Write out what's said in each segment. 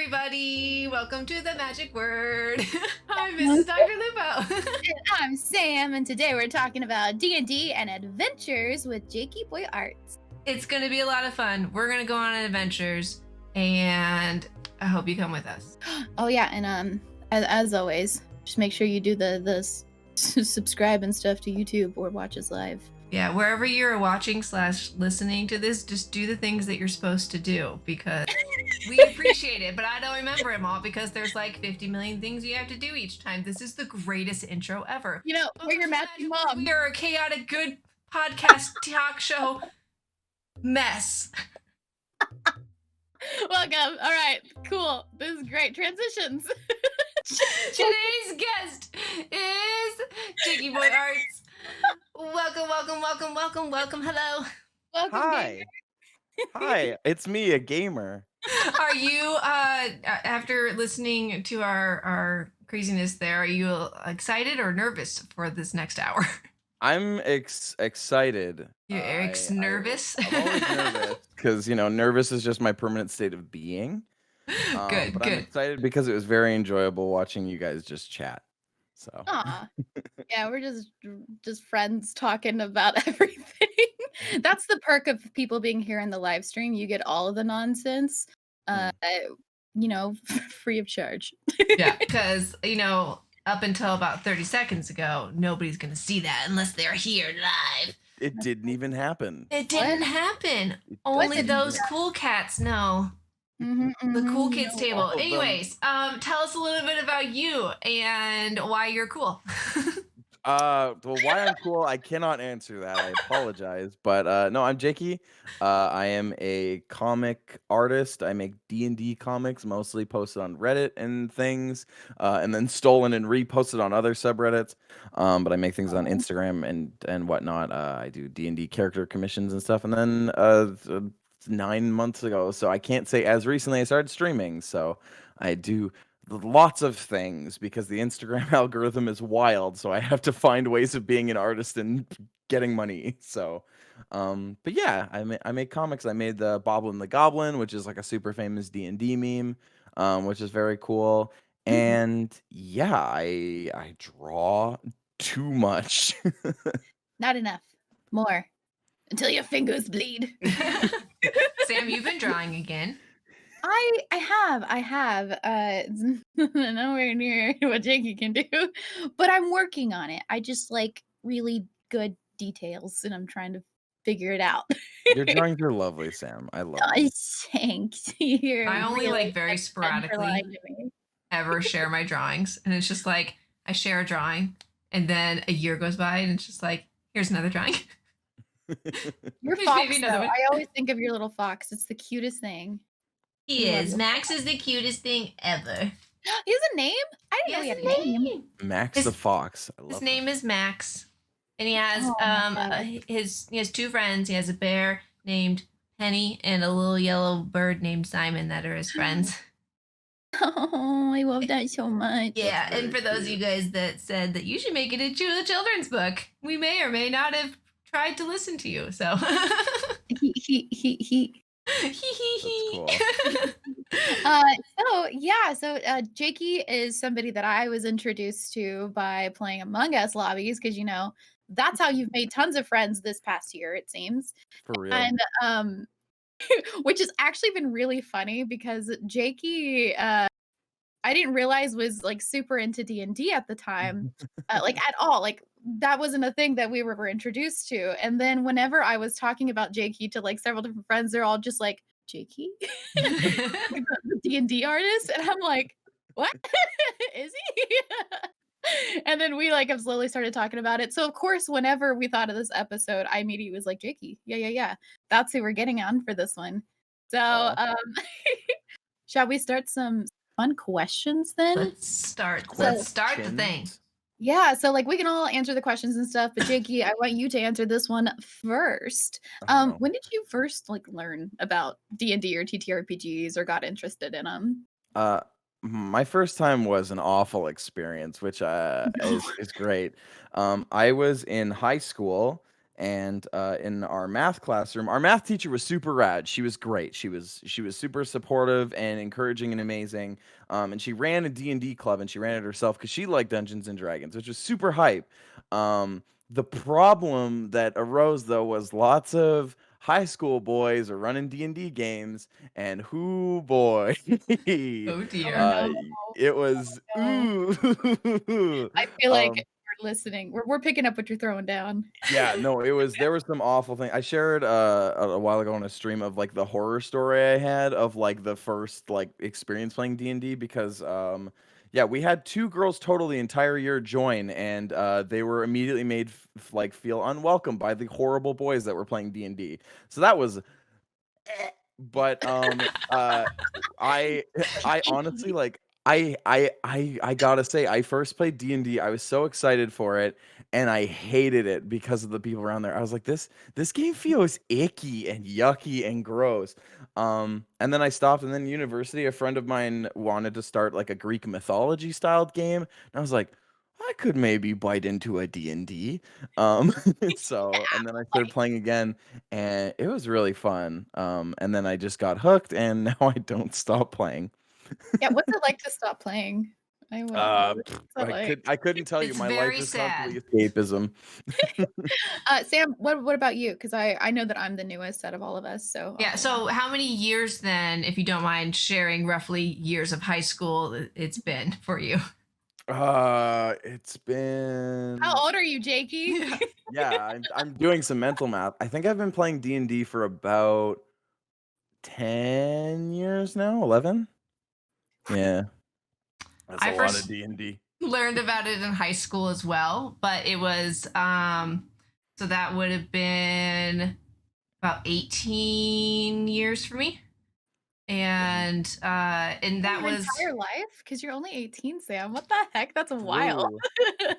everybody. Welcome to the Magic Word. I'm Mrs. Dr. Lupo. And I'm Sam, and today we're talking about D&D and adventures with JakeyBoiArts. It's going to be a lot of fun. We're going to go on adventures, and I hope you come with us. Oh yeah, and as always, just make sure you do the subscribe and stuff to YouTube or watch us live. Yeah, wherever you're watching / listening to this, just do the things that you're supposed to do because we appreciate it. But I don't remember them all because there's like 50 million things you have to do each time. This is the greatest intro ever. You know, we're your magic mom. We are a chaotic good podcast talk show mess. Welcome. All right, cool. This is great. Transitions. Today's guest is JakeyBoiArts. Welcome. Hello. Welcome. Hi. Hi, it's me, a gamer. Are you, after listening to our craziness there, are you excited or nervous for this next hour? I'm excited. You're Eric's nervous? I'm always nervous because, nervous is just my permanent state of being. Good. I'm excited because it was very enjoyable watching you guys just chat. So. Aw. Yeah, we're just friends talking about everything. That's the perk of people being here in the live stream. You get all of the nonsense, free of charge. Yeah, because, up until about 30 seconds ago, nobody's going to see that unless they're here live. It didn't even happen. It didn't happen. Only those cool cats know. The cool kids table. Anyways, tell us a little bit about you and why you're cool. Well, why I'm cool, I cannot answer that. I apologize. But no, I'm Jakey. I am a comic artist. I make D&D comics, mostly posted on Reddit and things, and then stolen and reposted on other subreddits. But I make things on Instagram and whatnot. I do D&D character commissions and stuff. And then 9 months ago, so I can't say as recently, I started streaming. So I do lots of things because the Instagram algorithm is wild, so I have to find ways of being an artist and getting money. So but yeah, I make comics. I made the Boblin the Goblin, which is like a super famous D&D meme, which is very cool. And yeah, I draw too much. Not enough. More. Until your fingers bleed. Sam, you've been drawing again. I have. It's nowhere near what Jakey can do, but I'm working on it. I just like really good details, and I'm trying to figure it out. Your drawings are lovely, Sam. I love them. Thanks. You're I only really like very sporadically ever share my drawings, and it's just like I share a drawing, and then a year goes by, and it's just like here's another drawing. Your fox, though. I always think of your little fox. It's the cutest thing. He is. Max is the cutest thing ever. He has a name? I didn't know he had a name. Max the fox. His name is Max, and he has he has two friends. He has a bear named Penny and a little yellow bird named Simon that are his friends. Oh, I love that so much. Yeah, and for those of you guys that said that you should make it into a children's book, we may or may not have tried to listen to you. So Cool. So Jakey is somebody that I was introduced to by playing Among Us lobbies because that's how you've made tons of friends this past year, it seems. For real. And which has actually been really funny because Jakey I didn't realize was like super into D&D at the time, like at all. Like that wasn't a thing that we were introduced to. And then whenever I was talking about Jakey to like several different friends, they're all just like, Jakey? The D&D artist? And I'm like, what? Is he? And then we like have slowly started talking about it. So of course, whenever we thought of this episode, I immediately was like, Jakey. Yeah. That's who we're getting on for this one. So shall we start some fun questions then? Let's start the thing. Yeah, so like we can all answer the questions and stuff, but Jakey, I want you to answer this one first. When did you first like learn about D&D or TTRPGs or got interested in them? My first time was an awful experience, which is great. I was in high school And in our math classroom, our math teacher was super rad. She was great. She was super supportive and encouraging and amazing. And she ran a D&D club, and she ran it herself because she liked Dungeons and Dragons, which was super hype. The problem that arose though was lots of high school boys are running D&D games, and whoo boy, Oh Oh dear. uh, no. it was No. ooh. I feel like um, we're listening. We're picking up what you're throwing down. yeah, no, there was some awful thing. I shared a while ago on a stream of like the horror story I had of like the first like experience playing D&D because yeah, we had two girls total the entire year join, and they were immediately made like feel unwelcome by the horrible boys that were playing D&D. So that was but I I honestly like I gotta say I first played D&D. I was so excited for it, and I hated it because of the people around there. I was like, this game feels icky and yucky and gross. And then I stopped, and then university, a friend of mine wanted to start like a Greek mythology styled game, and I was like, I could maybe bite into a D&D. Um, and then I started playing again, and it was really fun. And then I just got hooked, and now I don't stop playing. Yeah, what's it like to stop playing? I want to know. What's that like? I couldn't tell you. It's My life very is sad. constantly escapism. Sam, what about you? Because I know that I'm the newest out of all of us. So Yeah. So, how many years then, if you don't mind sharing, roughly years of high school it's been for you? It's been how old are you, Jakey? yeah. I'm doing some mental math. I think I've been playing D&D for about 10 years now. 11. Yeah, that's I a lot of first D&D. learned about it in high school as well, but it was so that would have been about 18 years for me. And that Your was entire life? Because you're only 18, Sam. What the heck? That's wild. True.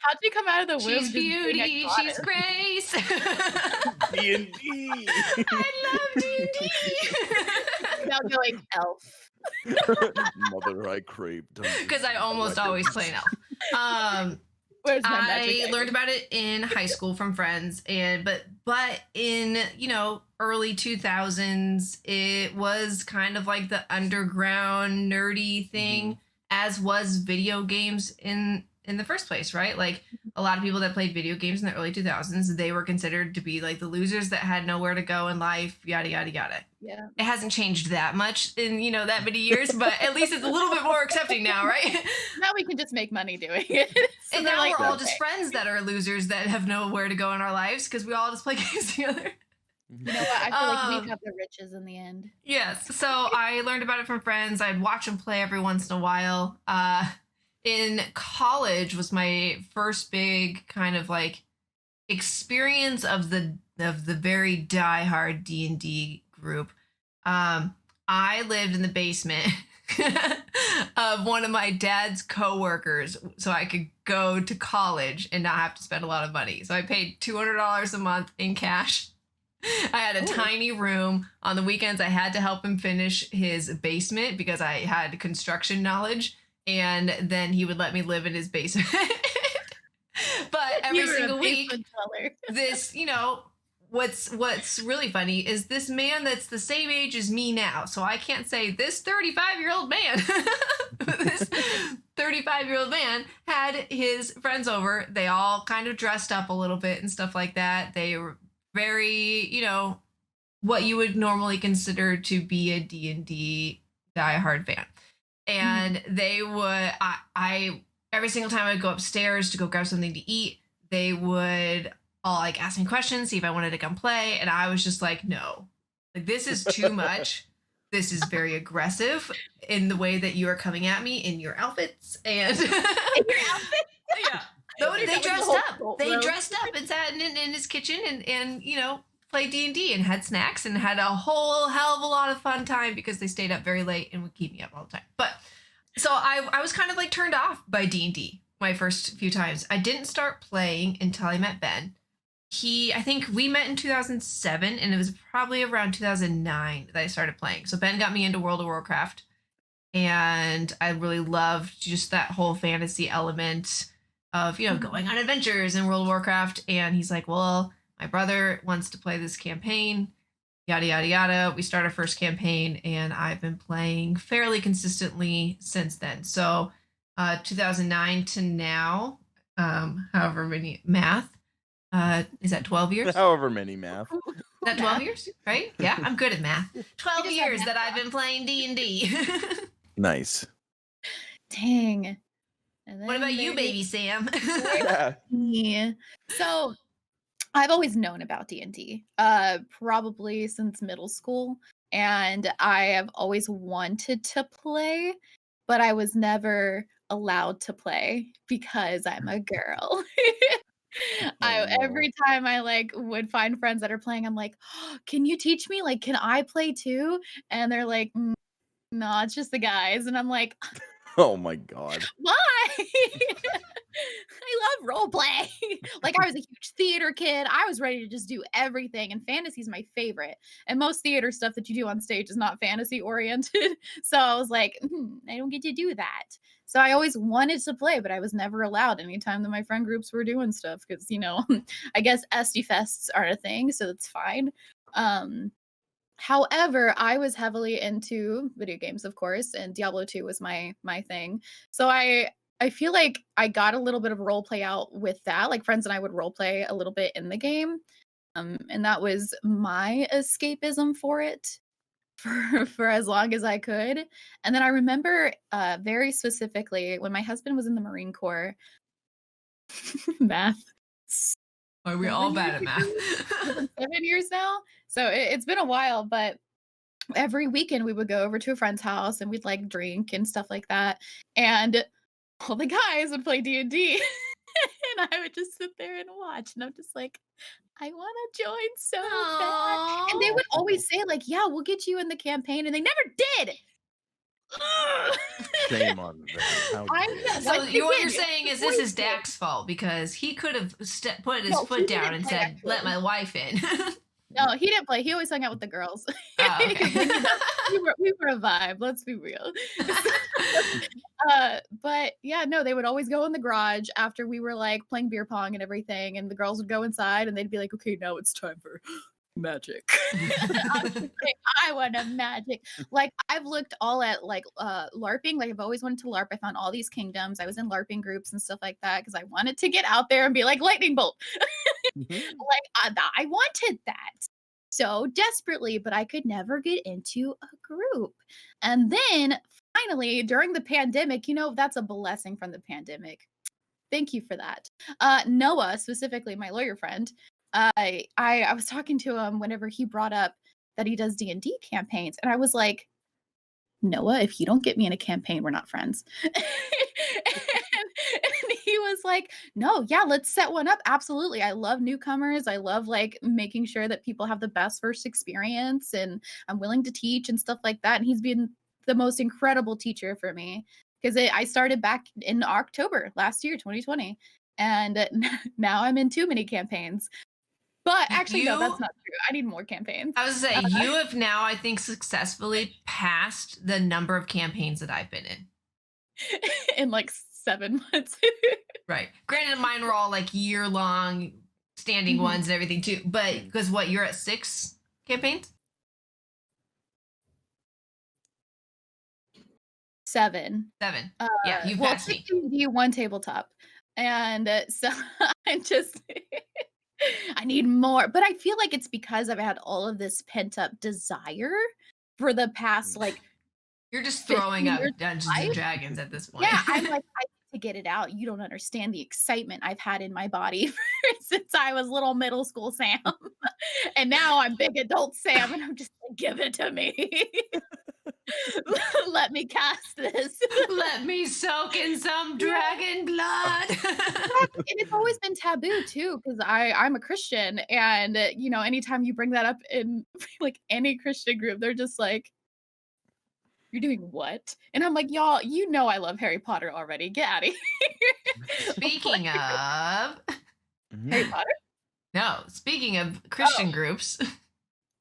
How'd you come out of the womb she's just being a beauty, she's goddess? grace. D&D. I love D&D. Now going elf. Mother, I crave Dungeons Because I and almost always Dragons. play an elf. Where's my magic? I learned about it in high school from friends, and but in early 2000s, it was kind of like the underground nerdy thing, as was video games in the first place, right? Like a lot of people that played video games in the early 2000s, they were considered to be like the losers that had nowhere to go in life, yada yada yada. Yeah. It hasn't changed that much in that many years, but at least it's a little bit more accepting now, right? Now we can just make money doing it. So And they're now like, we're all okay. just friends that are losers that have nowhere to go in our lives because we all just play games together. You know what? I feel like we have the riches in the end. Yes. So I learned about it from friends. I'd watch them play every once in a while. In college was my first big kind of like experience of the very diehard D&D group. I lived in the basement of one of my dad's coworkers so I could go to college and not have to spend a lot of money. So I paid $200 a month in cash. I had a tiny room. On the weekends, I had to help him finish his basement because I had construction knowledge. And then he would let me live in his basement. But every single week, this, what's really funny is this man that's the same age as me now. So I can't say this 35-year-old man. This 35-year-old man had his friends over. They all kind of dressed up a little bit and stuff like that. They were very, what you would normally consider to be a D&D diehard fan. And they would, I every single time I'd go upstairs to go grab something to eat, they would all like ask me questions, see if I wanted to come play. And I was just like, no, like this is too much. This is very aggressive in the way that you are coming at me in your outfits. And in your outfit? Yeah. They dressed up. They dressed up and sat in his kitchen and played D&D and had snacks and had a whole hell of a lot of fun time because they stayed up very late and would keep me up all the time. But so I was kind of like turned off by D&D my first few times. I didn't start playing until I met Ben. I think we met in 2007 and it was probably around 2009 that I started playing. So Ben got me into World of Warcraft and I really loved just that whole fantasy element of, going on adventures in World of Warcraft. And he's like, well, my brother wants to play this campaign, yada, yada, yada. We start our first campaign, and I've been playing fairly consistently since then. So 2009 to now, however many math, is that 12 years? However many math. Is that 12 years, right? Yeah, I'm good at math. 12 years that I've been playing D&D. Nice. Dang. What about you, baby Sam? Yeah. So I've always known about D&D, probably since middle school, and I have always wanted to play, but I was never allowed to play because I'm a girl. Oh, no. Every time I like would find friends that are playing, I'm like, "Oh, can you teach me? Like, can I play too?" And they're like, no, it's just the guys. And I'm like, Oh my God. why? I love role play. Like I was a huge theater kid. I was ready to just do everything. And fantasy is my favorite. And most theater stuff that you do on stage is not fantasy oriented. So I was like, I don't get to do that. So I always wanted to play, but I was never allowed anytime that my friend groups were doing stuff. Cause I guess SD fests aren't a thing, so that's fine. However, I was heavily into video games, of course, and Diablo 2 was my thing. So I feel like I got a little bit of role play out with that. Like friends and I would role play a little bit in the game. And that was my escapism for it for as long as I could. And then I remember very specifically when my husband was in the Marine Corps. Math. Are we all bad at math? 7 years now. So it's been a while, but every weekend we would go over to a friend's house and we'd like drink and stuff like that. And all the guys would play D&D. And I would just sit there and watch. And I'm just like, I want to join so bad. And they would always say, like, yeah, we'll get you in the campaign. And they never did. Shame on them. How dare So you. what you're saying is this is Dak's fault because he could have put his foot down and said, "Let my wife in." No, he didn't play. He always hung out with the girls. Oh, okay. we were a vibe. Let's be real. But yeah, no, they would always go in the garage after we were like playing beer pong and everything, and the girls would go inside and they'd be like, "Okay, now it's time for magic." I was just like, I want a magic. Like I've looked all at like LARPing. Like I've always wanted to LARP. I found all these kingdoms. I was in LARPing groups and stuff like that because I wanted to get out there and be like lightning bolt. Like I wanted that so desperately, but I could never get into a group. And then finally, during the pandemic, that's a blessing from the pandemic. Thank you for that. Noah, specifically my lawyer friend, I was talking to him whenever he brought up that he does D&D campaigns, and I was like, Noah, if you don't get me in a campaign, we're not friends. And he was like, no, yeah, let's set one up. Absolutely. I love newcomers. I love like making sure that people have the best first experience, and I'm willing to teach and stuff like that. And he's been the most incredible teacher for me because I started back in October last year, 2020. And now I'm in too many campaigns. But actually, no, that's not true. I need more campaigns. I was say you have now, I think, successfully passed the number of campaigns that I've been in. In like 7 months. Right. Granted, mine were all like year-long standing ones and everything too. But because what, you're at 6 campaigns? 7. Yeah, you passed me. D&D, 1 tabletop. And so I need more. But I feel like it's because I've had all of this pent-up desire for the past like you're just throwing up Dungeons and Dragons at this point. Yeah, I'm like, I need to get it out. You don't understand the excitement I've had in my body since I was little middle school Sam. And now I'm big adult Sam, and I'm just like, give it to me. Let me cast this. Let me soak in some dragon blood. And it's always been taboo too, because I'm a Christian, and anytime you bring that up in like any Christian group, they're just like, you're doing what? And I'm like, y'all, I love Harry Potter already. Get out of here. Speaking of Harry Potter? No, speaking of Christian groups.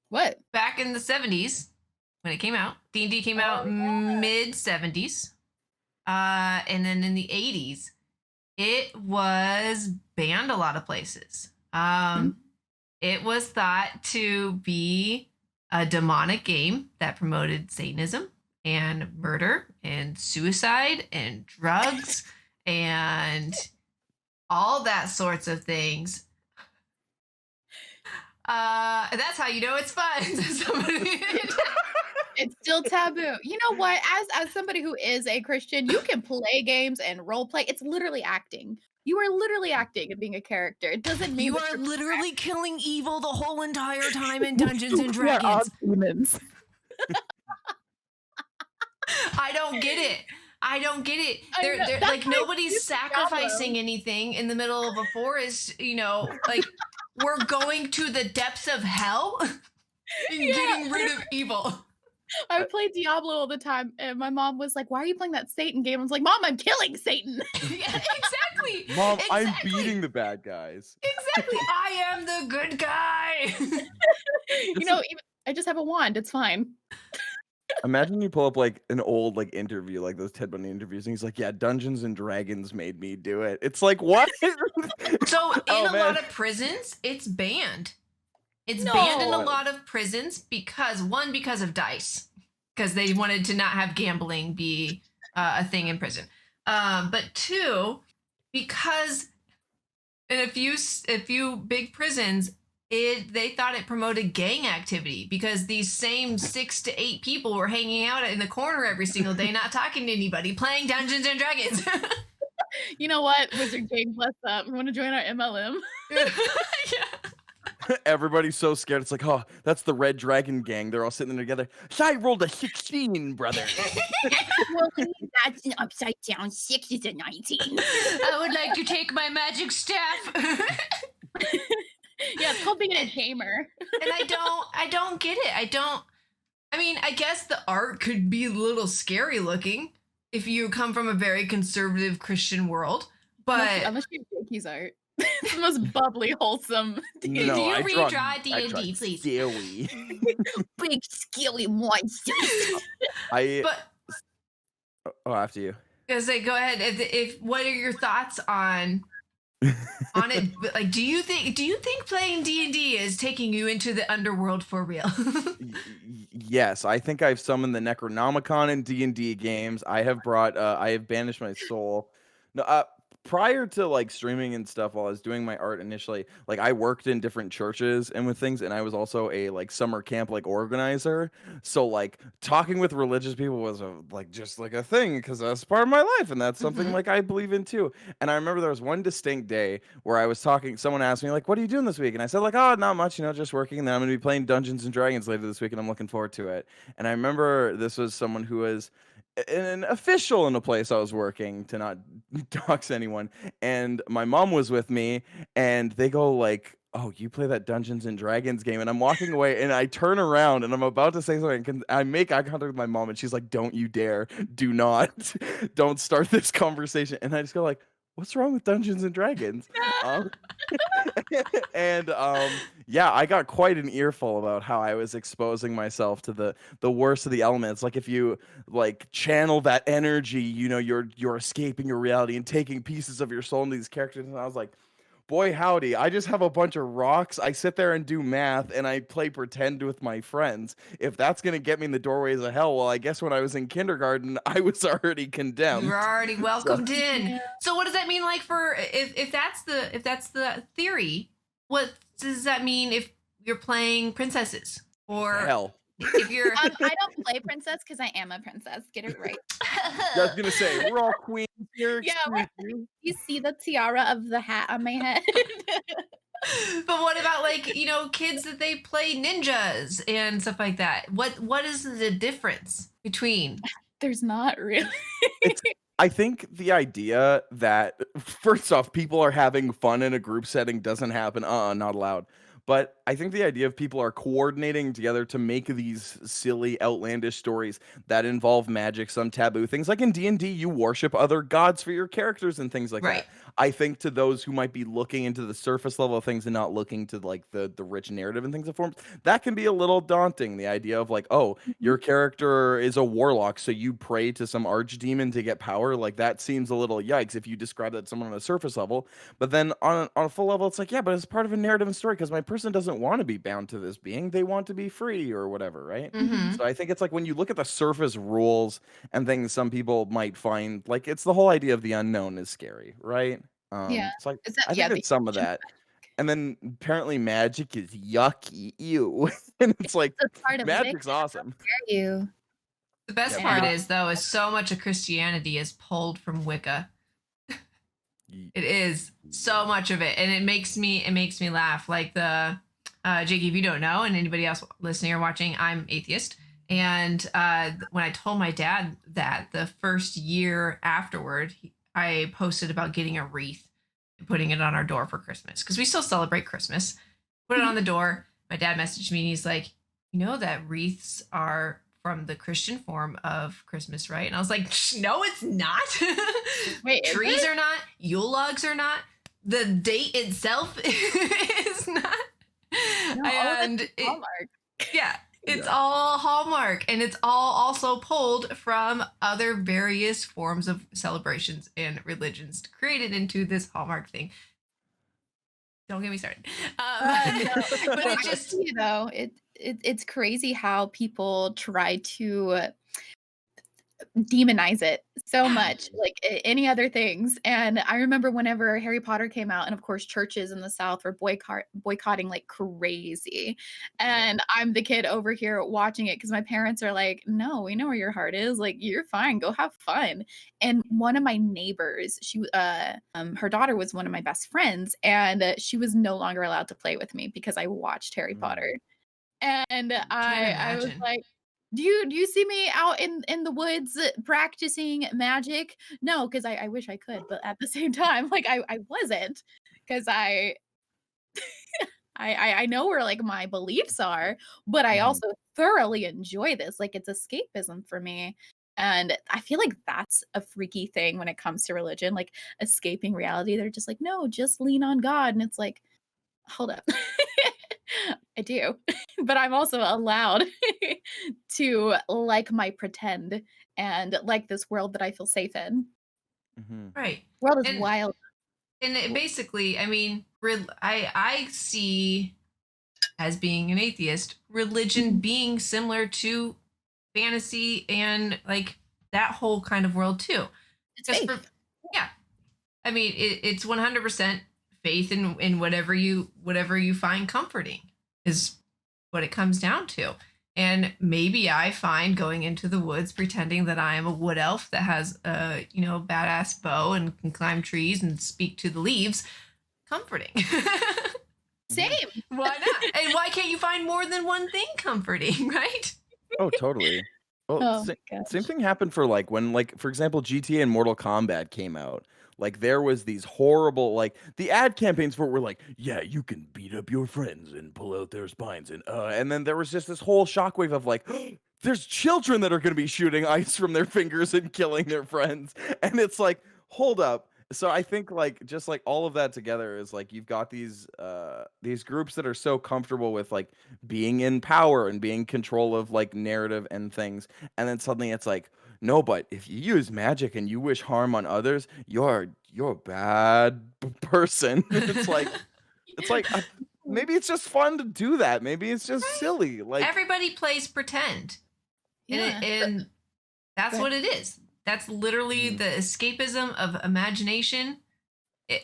What? Back in the 70s, when it came out, D&D came out mid 70s. And then in the 80s, it was banned a lot of places. It was thought to be a demonic game that promoted Satanism and murder and suicide and drugs and all that sorts of things. That's how you know it's fun. It's still taboo. You know what? As somebody who is a Christian, you can play games and role play. It's literally acting. You are literally acting and being a character. It doesn't mean you that are you're literally killing evil the whole entire time in Dungeons and We are all Dragons. demons. I don't get it. I don't get it. I know. They're That's like why nobody's it's sacrificing anything in the middle of a forest, you know, like we're going to the depths of hell and getting rid of evil. I play Diablo all the time, and my mom was like, "Why are you playing that Satan game?" I was like, "Mom, I'm killing Satan." Yeah, exactly. Mom, I'm Exactly. beating the bad guys. Exactly. I am the good guy. You know, I just have a wand. It's fine. Imagine you pull up like an old like interview, like those Ted Bundy interviews, and he's like, "Yeah, Dungeons and Dragons made me do it." It's like, what? So in Oh, a man. lot of prisons, it's banned. It's banned in a No. lot of prisons because of dice, because they wanted to not have gambling be a thing in prison. But two, because in a few big prisons, they thought it promoted gang activity because these same 6 to 8 people were hanging out in the corner every single day, not talking to anybody, playing Dungeons and Dragons. You know what? Wizard Gang, bless up. You want to join our MLM? Yeah. Everybody's so scared. It's like, oh, that's the Red Dragon Gang. They're all sitting there together. I rolled a 16, brother. Well, that's an upside down 6 is a 19. I would like to take my magic staff. Yeah, it's called being a gamer. And I don't get it. I mean, I guess the art could be a little scary looking if you come from a very conservative Christian world, but Unless you have Jakey's art. It's the most bubbly, wholesome. do you redraw D&D, please? Scary. Big, skilly monsters. But After you. I say, go ahead. If what are your thoughts on it? Like, do you think playing D&D is taking you into the underworld for real? Yes, I think I've summoned the Necronomicon in D&D games. I have banished my soul. No, prior to like streaming and stuff, while I was doing my art initially, like I worked in different churches and with things, and I was also a like summer camp like organizer. So like talking with religious people was just like a thing because that's part of my life, and that's something like I believe in too. And I remember there was one distinct day where I was talking. Someone asked me like, "What are you doing this week?" And I said like, "Oh, not much, just working." And then I'm gonna be playing Dungeons and Dragons later this week, and I'm looking forward to it. And I remember this was someone who was an official in a place I was working, to not dox anyone, and my mom was with me, and they go like, "Oh, you play that Dungeons and Dragons game?" And I'm walking away, and I turn around, and I'm about to say something, and I make eye contact with my mom, and she's like, "Don't you dare, do not, don't start this conversation." And I just go like, "What's wrong with Dungeons and Dragons?" And yeah, I got quite an earful about how I was exposing myself to the worst of the elements. Like if you like channel that energy, you're escaping your reality and taking pieces of your soul into these characters. And I was like, boy howdy, I just have a bunch of rocks. I sit there and do math, and I play pretend with my friends. If that's gonna get me in the doorways of hell, well, I guess when I was in kindergarten, I was already condemned. You're already welcomed in. So what does that mean? Like for if that's the theory, what does that mean if you're playing princesses or Hell. if you're? I don't play princess because I am a princess. Get it right. I was gonna say we're all queens here. Yeah, excuse me. you see the tiara of the hat on my head. But what about like kids that they play ninjas and stuff like that? What is the difference between? There's not really. I think the idea that first off, people are having fun in a group setting doesn't happen. Not allowed. But I think the idea of people are coordinating together to make these silly, outlandish stories that involve magic, some taboo things. Like in D&D, you worship other gods for your characters and things like Right. that. I think to those who might be looking into the surface level of things and not looking to like the rich narrative and things it forms, that can be a little daunting. The idea of like, oh, your character is a warlock, so you pray to some archdemon to get power. Like that seems a little yikes if you describe that to someone on a surface level. But then on a full level, it's like, yeah, but it's part of a narrative and story because my person person doesn't want to be bound to this being. They want to be free or whatever, right? Mhm. So I think it's like when you look at the surface rules and things some people might find, like, it's the whole idea of the unknown is scary, right? Yeah. It's like Is that I think yeah, the it's some of illusion that. And then apparently magic is yucky, ew. And it's like that's part of it. magic's awesome. You. The best Yeah, part Yeah. is though is so much of Christianity is pulled from Wicca. It is so much of it, and it makes me laugh. Like the Jakey, if you don't know, and anybody else listening or watching, I'm atheist. And when I told my dad that the first year afterward, I posted about getting a wreath and putting it on our door for Christmas because we still celebrate Christmas. Put it on the door. My dad messaged me and he's like, "You know that wreaths are from the Christian form of Christmas, right?" And I was like, "No, it's not. Wait, is Trees it? are not. Yule logs are not. The date itself is not." No, And that's Hallmark. yeah, it's Yeah. all Hallmark, and it's all also pulled from other various forms of celebrations and religions to create it into this Hallmark thing. Don't get me started. No, But no, it I just see, though. It's crazy how people try to demonize it so much, like any other things. And I remember whenever Harry Potter came out, and of course, churches in the South were boycotting like crazy. And I'm the kid over here watching it because my parents are like, "No, we know where your heart is. Like, you're fine. Go have fun." And one of my neighbors, her daughter was one of my best friends, and she was no longer allowed to play with me because I watched Harry Potter. And can't I was imagine. like, "Do you see me out in the woods practicing magic?" No, because I wish I could, but at the same time, like, I wasn't, 'cause I know where, like, my beliefs are, but I Mhm. also thoroughly enjoy this, like, it's escapism for me, and I feel like that's a freaky thing when it comes to religion, like, escaping reality. They're just like, "No, just lean on God," and it's like, hold up. I do, but I'm also allowed to like my pretend and like this world that I feel safe in. Mhm. Right. World is And wild. it Well, basically, I mean, I see as being an atheist, religion Mhm. being similar to fantasy and like that whole kind of world too. It's Because for faith. yeah, I mean it's 100% faith in whatever you find comforting is what it comes down to. And maybe I find going into the woods pretending that I am a wood elf that has a badass bow and can climb trees and speak to the leaves comforting. mhm. Same. Why not? And why can't you find more than one thing comforting, right? Oh, totally. Well, Oh my same gosh. thing happened for like when, like, for example, GTA and Mortal Kombat came out. Like there was these horrible, like, the ad campaigns were like, yeah, you can beat up your friends and pull out their spines, and then there was just this whole shockwave of like, there's children that are going to be shooting ice from their fingers and killing their friends, and it's like, hold up. So I think like just like all of that together is like you've got these groups that are so comfortable with like being in power and being in control of like narrative and things, and then suddenly it's like, no, but if you use magic and you wish harm on others, you're a bad person. It's like maybe it's just fun to do that. Maybe it's just Right? silly. Like, Everybody plays pretend. Yeah. And that's But what it is. That's literally mhm, the escapism of imagination.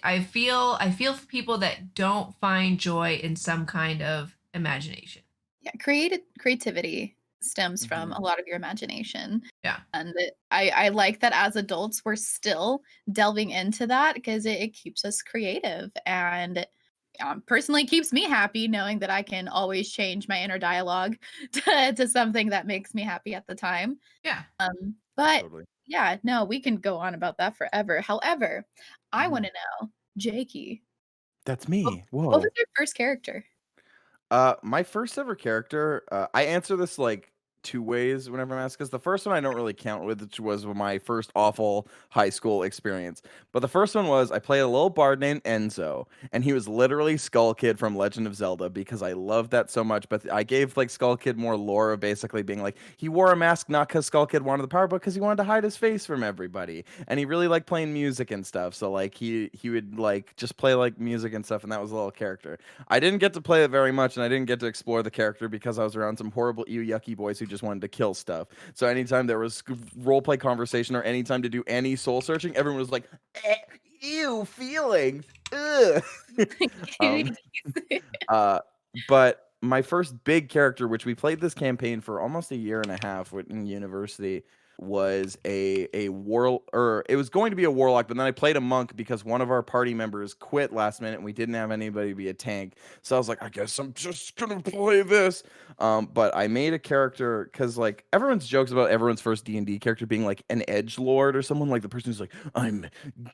I feel for people that don't find joy in some kind of imagination. yeah, creativity stems from mhm, a lot of your imagination. Yeah. And I like that as adults, we're still delving into that because it keeps us creative and personally keeps me happy knowing that I can always change my inner dialogue to something that makes me happy at the time. Yeah. But totally. yeah, no, we can go on about that forever. However, I want Mhm. to know, Jakey, That's what, me. what was Whoa. your first character? My first ever character, I answer this like two ways whenever I'm asked. Because the first one I don't really count with, which was my first awful high school experience. But the first one was I played a little bard named Enzo, and he was literally Skull Kid from Legend of Zelda because I loved that so much. But I gave like Skull Kid more lore of basically being like he wore a mask not because Skull Kid wanted the power, but because he wanted to hide his face from everybody, and he really liked playing music and stuff. So like he would like just play like music and stuff, and that was a little character. I didn't get to play it very much, and I didn't get to explore the character because I was around some horrible yucky boys who just wanted to kill stuff. So anytime there was roleplay conversation or anytime to do any soul searching, everyone was like, "Ew, feelings." Ugh. um, Cooties. uh, but my first big character, which we played this campaign for almost a year and a half in university, was a war, or it was going to be a warlock, but then I played a monk because one of our party members quit last minute and we didn't have anybody be a tank. So I was like, I guess I'm just gonna play this. But I made a character because like everyone's jokes about everyone's first D&D character being like an edge lord or someone like the person who's like, I'm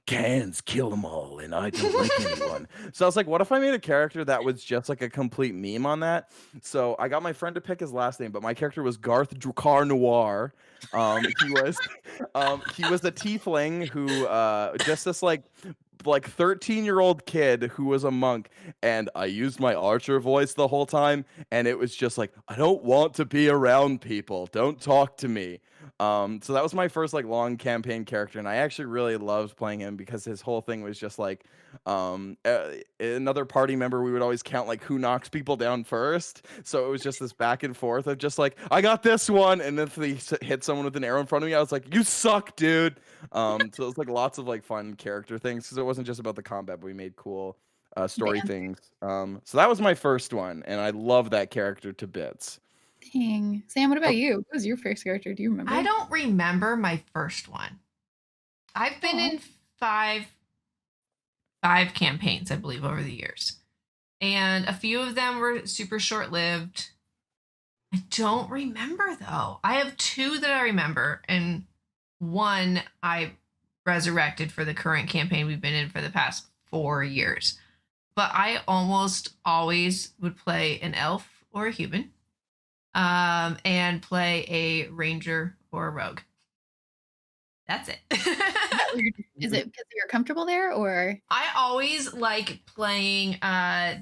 cans, kill them all, and I don't like anyone. So I was like, what if I made a character that was just like a complete meme on that? So I got my friend to pick his last name, but my character was Garth Dracar Noir. He was he was a tiefling who just this like 13-year-old kid who was a monk, and I used my archer voice the whole time, and it was just like, I don't want to be around people, don't talk to me. So that was my first like long campaign character, and I actually really loved playing him because his whole thing was just like another party member, we would always count like who knocks people down first. So it was just this back and forth of just like, I got this one, and then if they hit someone with an arrow in front of me, I was like, you suck, dude. So it was like lots of like fun character things because it wasn't just about the combat, but we made cool story Damn. things. So that was my first one, and I love that character to bits. Dang. Sam, what about you? What was your first character? Do you remember? I don't remember my first one. I've been Aw. in five campaigns, I believe, over the years. And a few of them were super short-lived. I don't remember though. I have two that I remember, and one I resurrected for the current campaign we've been in for the past 4 years. But I almost always would play an elf or a human, and play a ranger or a rogue. That's it. Is it because you're comfortable there, or? I always like playing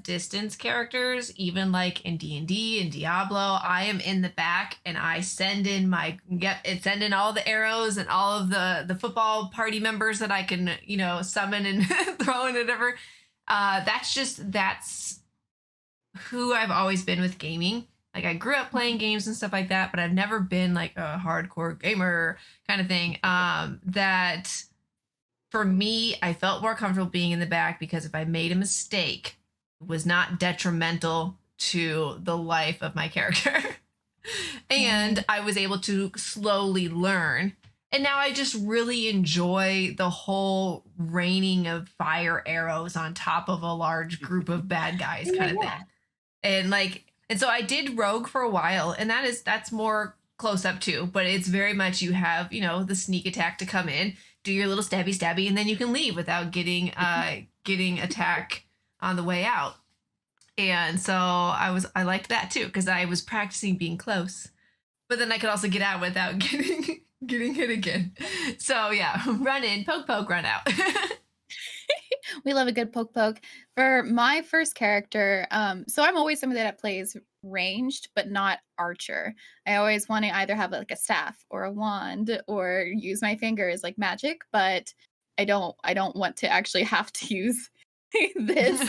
distance characters, even like in D&D and Diablo. I am in the back and I send in send in all the arrows and all of the football party members that I can, summon and throw in whatever. That's who I've always been with gaming. Like I grew up playing games and stuff like that, but I've never been like a hardcore gamer kind of thing. That for me, I felt more comfortable being in the back because if I made a mistake, it was not detrimental to the life of my character. And I was able to slowly learn. And now I just really enjoy the whole raining of fire arrows on top of a large group of bad guys kind of thing. And so I did rogue for a while, and that's more close up too, but it's very much you have, the sneak attack to come in, do your little stabby, and then you can leave without getting attack on the way out. And so I liked that too, because I was practicing being close, but then I could also get out without getting hit again. So yeah, run in, poke, run out. We love a good poke. For my first character, so I'm always somebody that plays ranged, but not archer. I always want to either have like a staff or a wand or use my fingers like magic, but I don't want to actually have to use this.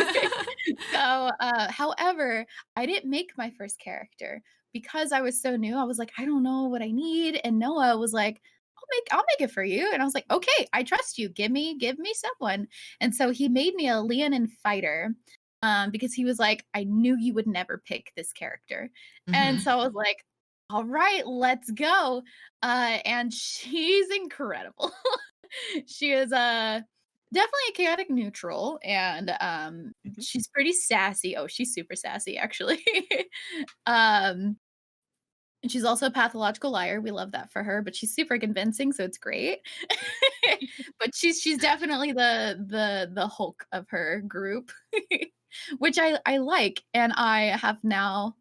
So, however, I didn't make my first character because I was so new. I was like, I don't know what I need, and Noah was like, I'll make it for you. And I was like, okay, I trust you. Give me someone. And so he made me a Leonin fighter, because he was like, I knew you would never pick this character. And so I was like, all right, let's go. And she's incredible. She is definitely a chaotic neutral, and she's pretty sassy. Oh, she's super sassy, actually. And she's also a pathological liar. We love that for her, but she's super convincing, so it's great. But she's definitely the Hulk of her group, which I like. And I have now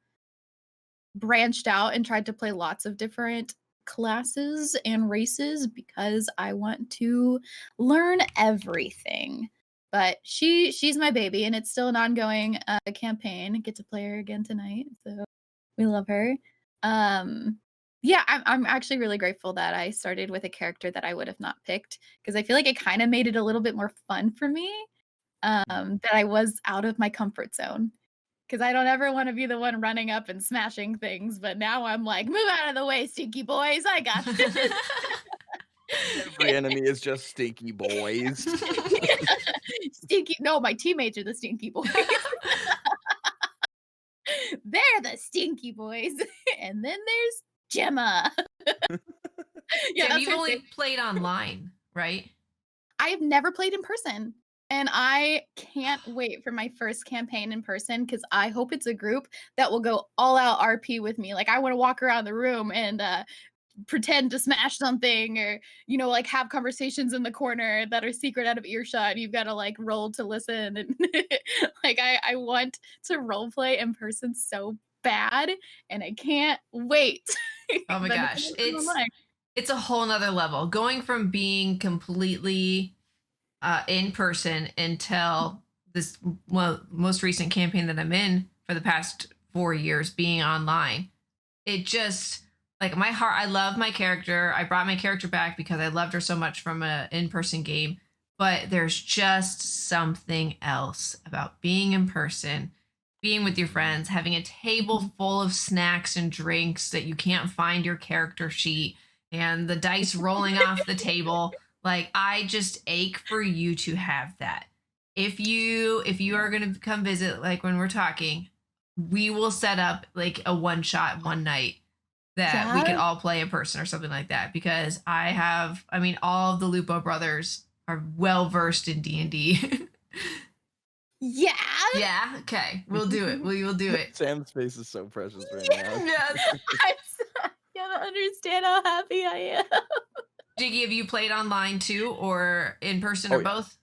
branched out and tried to play lots of different classes and races because I want to learn everything. But she's my baby, and it's still an ongoing campaign. I get to play her again tonight, so we love her. Yeah, I'm actually really grateful that I started with a character that I would have not picked because I feel like it kind of made it a little bit more fun for me. That I was out of my comfort zone because I don't ever want to be the one running up and smashing things. But now I'm like, move out of the way, stinky boys. I got this. Every enemy is just stinky boys. Stinky. No, my teammates are the stinky boys. They're the stinky boys. And then there's Gemma. Yeah, Have that's you her only thing. played online, right? I have never played in person. And I can't wait for my first campaign in person because I hope it's a group that will go all out RP with me. Like I want to walk around the room and pretend to smash something or, like have conversations in the corner that are secret out of earshot. And you've got to like roll to listen. And like I want to role play in person so bad and I can't wait. Oh my Then gosh. it's online. It's a whole nother level. Going from being completely in person until this most recent campaign that I'm in for the past 4 years being online. It just like my heart. I love my character. I brought my character back because I loved her so much from an in-person game. But there's just something else about being in person, being with your friends, having a table full of snacks and drinks that you can't find your character sheet and the dice rolling off the table. Like I just ache for you to have that. If you are going to come visit like when we're talking, we will set up like a one shot one night that we could all play in person or something like that because all of the Lupo brothers are well versed in D&D. Yeah. Yeah, okay. We'll do it. We will do it. Sam's face is so precious right now. Yes. I don't understand how happy I am. Jiggy, have you played online too or in person or Yeah. both?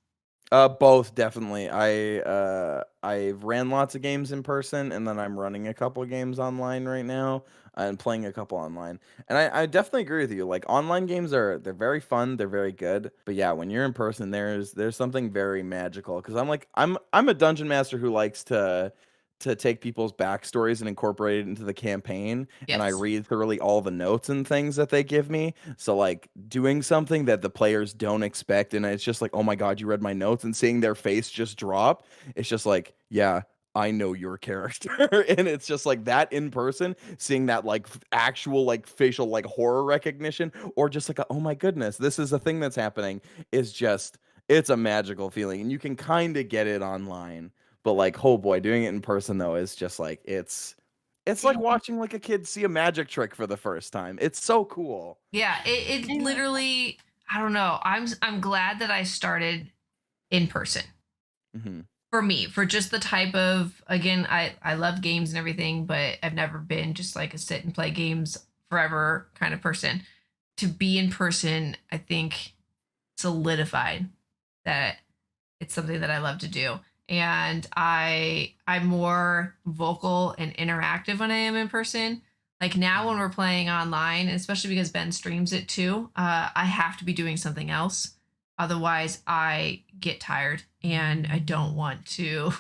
Both definitely. I've ran lots of games in person, and then I'm running a couple games online right now, and playing a couple online. And I definitely agree with you. Like online games they're very fun, they're very good. But yeah, when you're in person, there's something very magical. Because I'm a dungeon master who likes to take people's backstories and incorporate it into the campaign. And I Yes. read thoroughly all the notes and things that they give me. So like doing something that the players don't expect, and it's just like, oh my god, you read my notes, and seeing their face just drop, it's just like, yeah, I know your character. And it's just like that in person, seeing that like actual like facial like horror recognition, or just like oh my goodness, this is a thing that's happening, is just it's a magical feeling. And you can kind of get it online. But like, oh boy, doing it in person though is just like it's like watching like a kid see a magic trick for the first time. It's so cool. Yeah, it literally, I don't know. I'm glad that I started in person. Hmm. For me, for just the type of, again, I love games and everything, but I've never been just like a sit and play games forever kind of person. To be in person, I think solidified that it's something that I love to do. And I'm more vocal and interactive when I am in person. Like now when we're playing online, especially because Ben streams it too, I have to be doing something else. Otherwise I get tired and I don't want to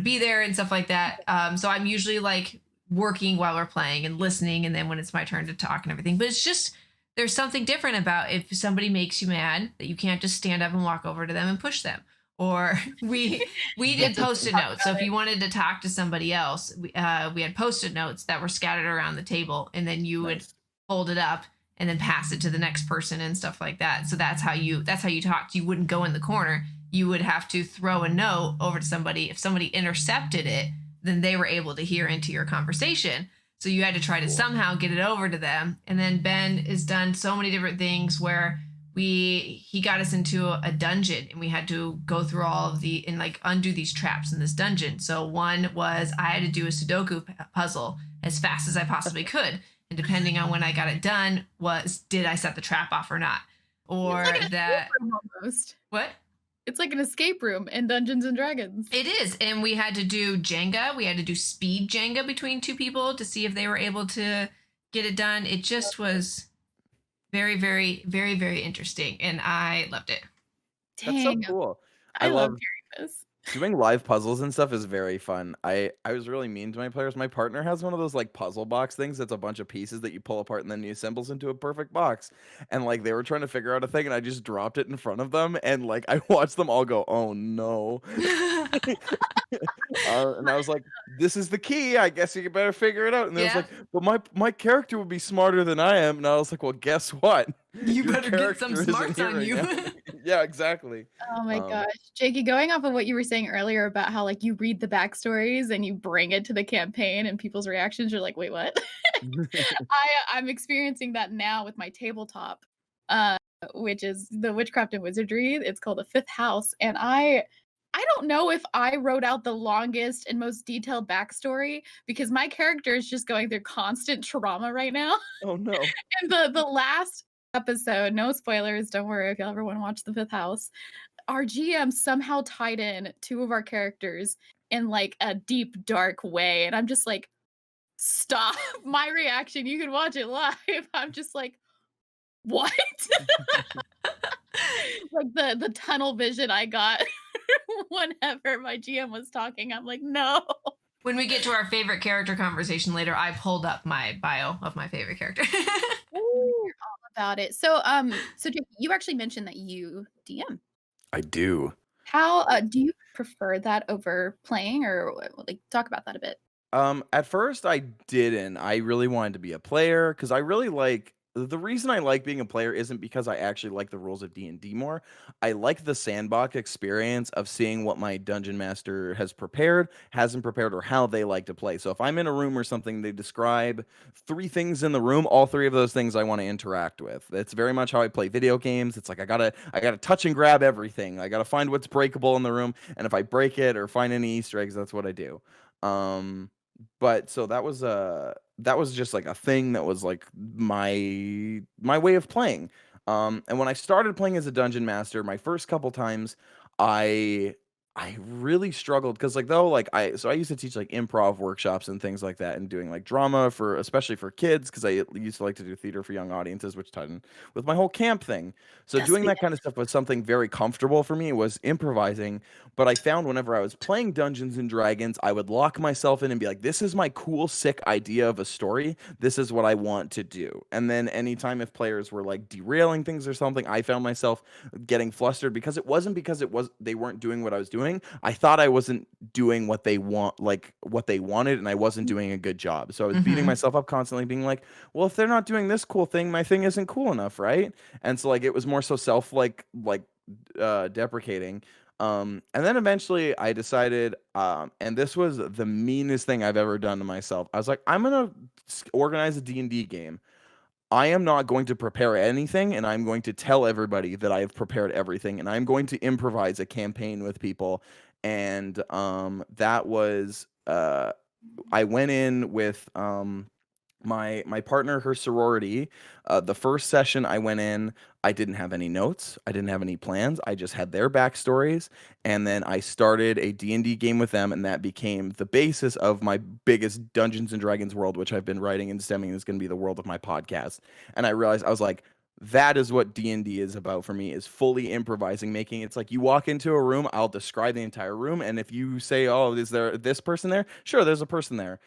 be there and stuff like that. So I'm usually like working while we're playing and listening, and then when it's my turn to talk and everything. But it's just there's something different about if somebody makes you mad that you can't just stand up and walk over to them and push them. Or we did post-it notes. So if you wanted to talk to somebody else, we had post-it notes that were scattered around the table, and then you would hold it up and then pass it to the next person and stuff like that. So that's how you talked. You wouldn't go in the corner. You would have to throw a note over to somebody. If somebody intercepted it, then they were able to hear into your conversation. So you had to try to somehow get it over to them. And then Ben has done so many different things where he got us into a dungeon, and we had to go through all of and like undo these traps in this dungeon. So one was I had to do a Sudoku puzzle as fast as I possibly could. And depending on when I got it done did I set the trap off or not? Or It's like that almost. what? It's like an escape room in Dungeons and Dragons. It is. And we had to do Jenga. We had to do speed Jenga between two people to see if they were able to get it done. It just was very, very, very, very interesting. And I loved it. That's so Dang, cool. I I love love hearing this. doing live puzzles and stuff is very fun. I was really mean to my players. My partner has one of those like puzzle box things that's a bunch of pieces that you pull apart and then he assembles into a perfect box. And like they were trying to figure out a thing and I just dropped it in front of them and like I watched them all go, "Oh no." And I was like, "This is the key. I guess you better figure it out." And they was Yeah. like, "But my character would be smarter than I am." And I was like, "Well, guess what? You Your better get some character isn't smarts here on right you. now." Yeah, exactly. Oh my Um, gosh. Jakey, going off of what you were saying earlier about how like you read the backstories and you bring it to the campaign and people's reactions, you're like, wait, what? I'm experiencing that now with my tabletop, uh, which is the Witchcraft and Wizardry. It's called the Fifth House. And I don't know if I wrote out the longest and most detailed backstory because my character is just going through constant trauma right now. oh no. And the last episode, no spoilers, don't worry if y'all ever want to watch the Fifth House. Our GM somehow tied in two of our characters in like a deep, dark way. And I'm just like, stop. My reaction, you can watch it live. I'm just like, what? Like the tunnel vision I got whenever my GM was talking. I'm like, no. When we get to our favorite character conversation later, I pulled up my bio of my favorite character. You're all about it. So Jake, you actually mentioned that you DM. I do. How do you prefer that over playing, or like talk about that a bit? At first I didn't. I really wanted to be a player because I really like the reason I like being a player isn't because I actually like the rules of D&D more. I like the sandbox experience of seeing what my dungeon master has prepared, hasn't prepared, or how they like to play. So if I'm in a room or something, they describe 3 things in the room, all 3 of those things I want to interact with. It's very much how I play video games. It's like I gotta touch and grab everything. I gotta find what's breakable in the room, and if I break it or find any Easter eggs, that's what I do. Um but so that was just like a thing that was like my way of playing. And when I started playing as a dungeon master, my first couple times, I I really struggled because like though like I used to teach like improv workshops and things like that and doing like drama for especially for kids because I used to like to do theater for young audiences, which tied in with my whole camp thing. So Yes, doing that kind of stuff was something very comfortable for me. It was improvising, but I found whenever I was playing Dungeons and Dragons, I would lock myself in and be like, this is my cool, sick idea of a story. This is what I want to do. And then anytime if players were like derailing things or something, I found myself getting flustered because it was they weren't doing what I was doing. I thought I wasn't doing what they what they wanted, and I wasn't doing a good job. So I was beating Mhm. myself up constantly, being like, well, if they're not doing this cool thing, my thing isn't cool enough, right? And so like it was more so self deprecating. And then eventually I decided, and this was the meanest thing I've ever done to myself. I was like, I'm gonna organize a D&D game. I am not going to prepare anything, and I'm going to tell everybody that I have prepared everything, and I'm going to improvise a campaign with people. And that was I went in with my partner, her sorority. The first session I went in, I didn't have any notes, I didn't have any plans, I just had their backstories, and then I started a D&D game with them, and that became the basis of my biggest Dungeons and Dragons world, which I've been writing and stemming is going to be the world of my podcast. And I realized I was like, that is what D&D is about for me, is fully improvising, making it's like you walk into a room, I'll describe the entire room, and if you say, oh, is there this person there, sure, there's a person there.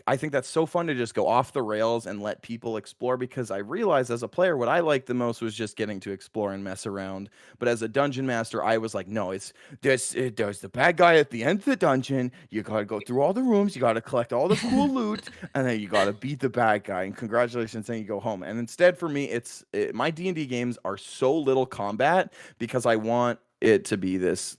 I think that's so fun to just go off the rails and let people explore, because I realized as a player what I liked the most was just getting to explore and mess around. But as a dungeon master, I was like, no, there's the bad guy at the end of the dungeon. You gotta go through all the rooms, you gotta collect all the cool loot, and then you gotta beat the bad guy. And congratulations, then you go home. And instead, for me, my D&D games are so little combat because I want it to be this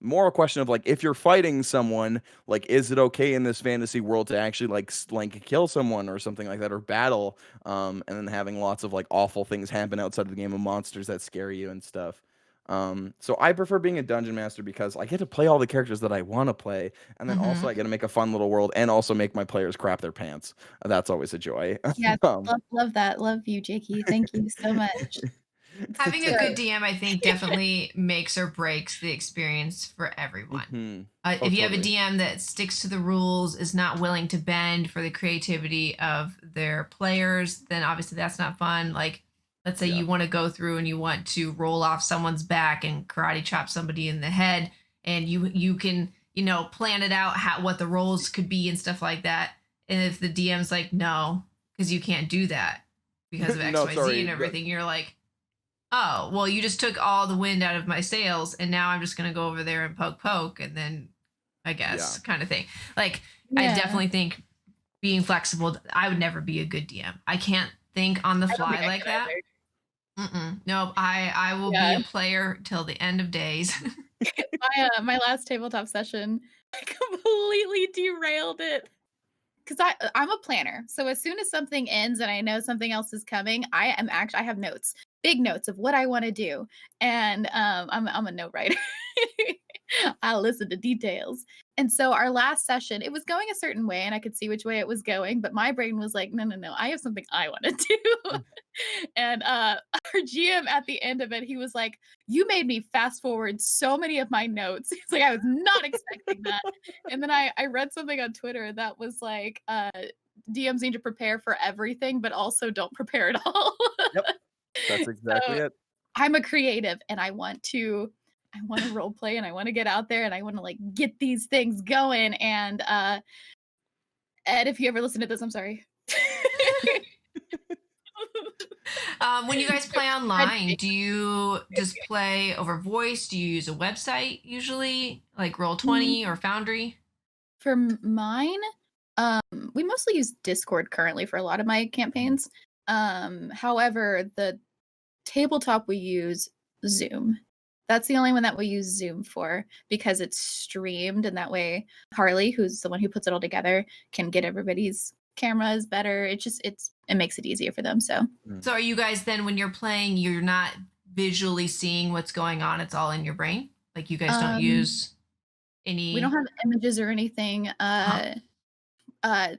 more a question of like, if you're fighting someone, like, is it okay in this fantasy world to actually like kill someone or something like that, or battle, and then having lots of like awful things happen outside of the game of monsters that scare you and stuff. So I prefer being a dungeon master because I get to play all the characters that I want to play, and then also Mhm. I get to make a fun little world and also make my players crap their pants. That's always a joy. Yes, um, love that. Love you, Jakey. Thank you so much. Having a So good DM, I think, definitely makes or breaks the experience for everyone. Oh, If you have a totally. DM that sticks to the rules, is not willing to bend for the creativity of their players, then obviously that's not fun. Like, let's say Yeah. you want to go through and you want to roll off someone's back and karate chop somebody in the head, and you can plan it out what the roles could be and stuff like that. And if the DM's like, no, because you can't do that because of X, No, Y, Z, sorry. and everything, you're like, oh, well, you just took all the wind out of my sails, and now I'm just going to go over there and poke, and then I Yeah. guess kind of thing. Like, I yeah, definitely think being flexible, I would never be a good DM. I can't think on the I don't think fly I like could that. either. Nope. I will be Yeah. a player till the end of days. My last tabletop session, I completely derailed it. Because I'm a planner. So as soon as something ends and I know something else is coming, I have notes, big notes of what I want to do. And I'm a note writer. I'll listen to details. And so our last session, it was going a certain way and I could see which way it was going, but my brain was like, no, no, no, I have something I want to do. And our GM at the end of it, he was like, you made me fast forward so many of my notes. He's like, I was not expecting that. And then I read something on Twitter that was like, DMs need to prepare for everything, but also don't prepare at all. Yep. That's exactly So it. I'm a creative and I want to role play and I want to get out there and I want to like get these things going. And Ed, if you ever listen to this, I'm sorry. When you guys play Red online, tape. do you just play over voice? Do you use a website usually, like Mm, Roll20 or Foundry? For mine, we mostly use Discord currently for a lot of my Mhm. campaigns. However, the tabletop we use Zoom. That's the only one that we use Zoom for because it's streamed, and that way Harley, who's the one who puts it all together, can get everybody's cameras better. It makes it easier for them. So Mm. So are you guys then when you're playing, you're not visually seeing what's going on, it's all in your brain? Like you guys don't um, use we don't any have images or anything. huh? Uh,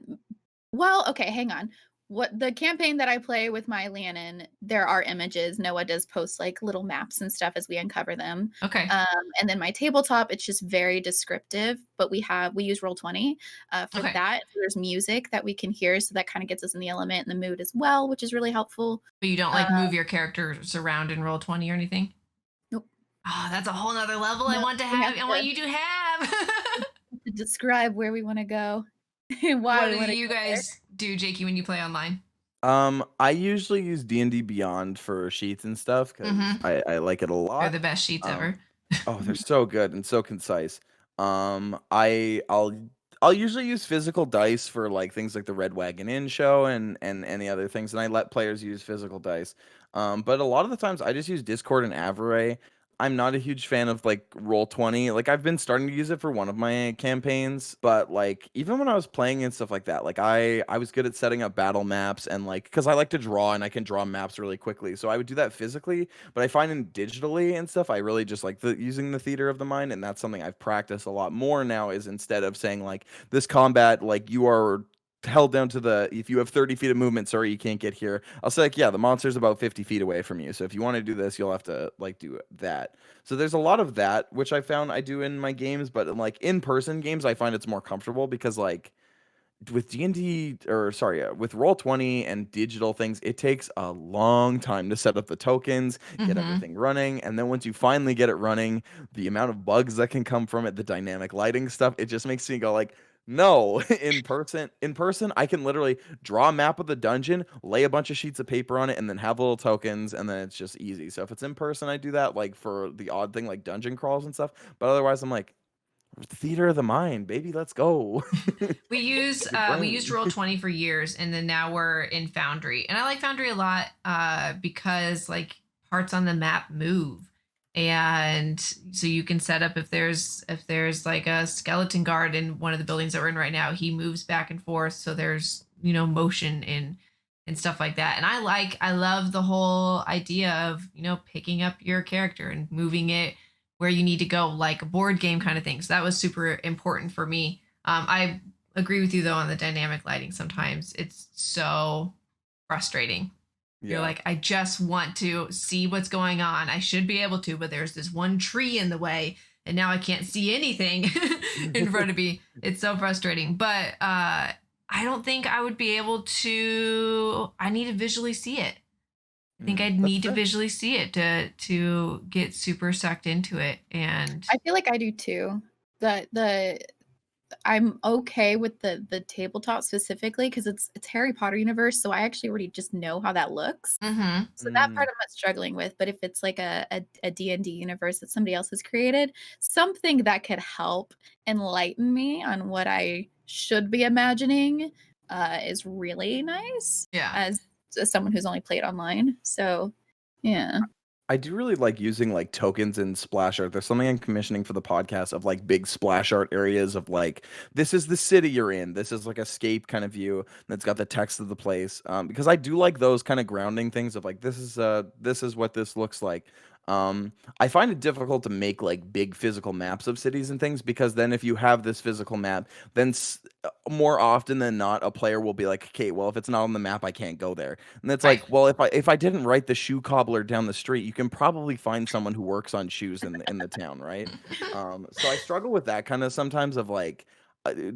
well, okay, hang on. What the campaign that I play with my Lannon, there are images. Noah does post like little maps and stuff as we uncover them. Okay. And then my tabletop, it's just very descriptive, but we use Roll20 for Okay. that. There's music that we can hear, so that kind of gets us in the element and the mood as well, which is really helpful. But you don't Uh, like move your characters around in Roll20 or anything? nope, Oh, that's a whole nother level no, we have I want you to have. to describe where we want to go and why What we do want to you go there. guys do, Jakey, when you play online? I usually use D&D Beyond for sheets and stuff because Mm-hmm. I like it a They're lot. the best sheets Um, ever. oh, they're so good and so concise. I'll usually use physical dice for like things like the Red Wagon Inn show and any other things, and I let players use physical dice. But a lot of the times I just use Discord and Avaray. I'm not a huge fan of like Roll20. Like I've been starting to use it for one of my campaigns, but like even when I was playing and stuff like that, like I was good at setting up battle maps and like because I like to draw and I can draw maps really quickly. So I would do that physically, but I find in digitally and stuff, I really just like using the theater of the mind, and that's something I've practiced a lot more now. Is instead of saying like this combat, like you are held down to the if you have 30 feet of movement, sorry, you can't get here. I'll say like, yeah, the monster's about 50 feet away from you. So if you want to do this, you'll have to like do that. So there's a lot of that which I found I do in my games, but in, like in person games, I find it's more comfortable because like with D&D or sorry, with Roll20 and digital things, it takes a long time to set up the tokens, get Mm-hmm. everything running, and then once you finally get it running, the amount of bugs that can come from it, the dynamic lighting stuff, it just makes me go like, no, in person, I can literally draw a map of the dungeon, lay a bunch of sheets of paper on it, and then have little tokens, and then it's just easy. So if it's in person, I do that like for the odd thing like dungeon crawls and stuff. But otherwise, I'm like, theater of the mind, baby, let's go. Your We used brain. Roll20 for years, and then now we're in Foundry. And I like Foundry a lot because like parts on the map move. And so you can set up if there's like a skeleton guard in one of the buildings that we're in right now, he moves back and forth. So there's, motion in and stuff like that. And I love the whole idea of, picking up your character and moving it where you need to go, like a board game kind of thing. So that was super important for me. I agree with you though on the dynamic lighting. Sometimes it's so frustrating. You're like, I just want to see what's going on. I should be able to, but there's this one tree in the way, and now I can't see anything in front of me. It's so frustrating. But I don't think I would be able to. I need to visually see it. I think I'd That's need to fair. visually see it to get super sucked into it. And I feel like I do too. The I'm okay with the tabletop specifically because it's Harry Potter universe, so I actually already just know how that looks. mhm. So that part I'm not struggling with, but if it's like a D&D universe that somebody else has created, something that could help enlighten me on what I should be imagining is really nice Yeah. as someone who's only played online. So, yeah. I do really like using like tokens in splash art. There's something I'm commissioning for the podcast of like big splash art areas of like this is the city you're in. This is like a scape kind of view that's got the text of the place. Because I do like those kind of grounding things of like this is what this looks like. I find it difficult to make like big physical maps of cities and things because then if you have this physical map, then more often than not, a player will be like, okay, well if it's not on the map, I can't go there. And it's Right. like, well, if I didn't write the shoe cobbler down the street, you can probably find someone who works on shoes in the town, right? So I struggle with that kind of sometimes of like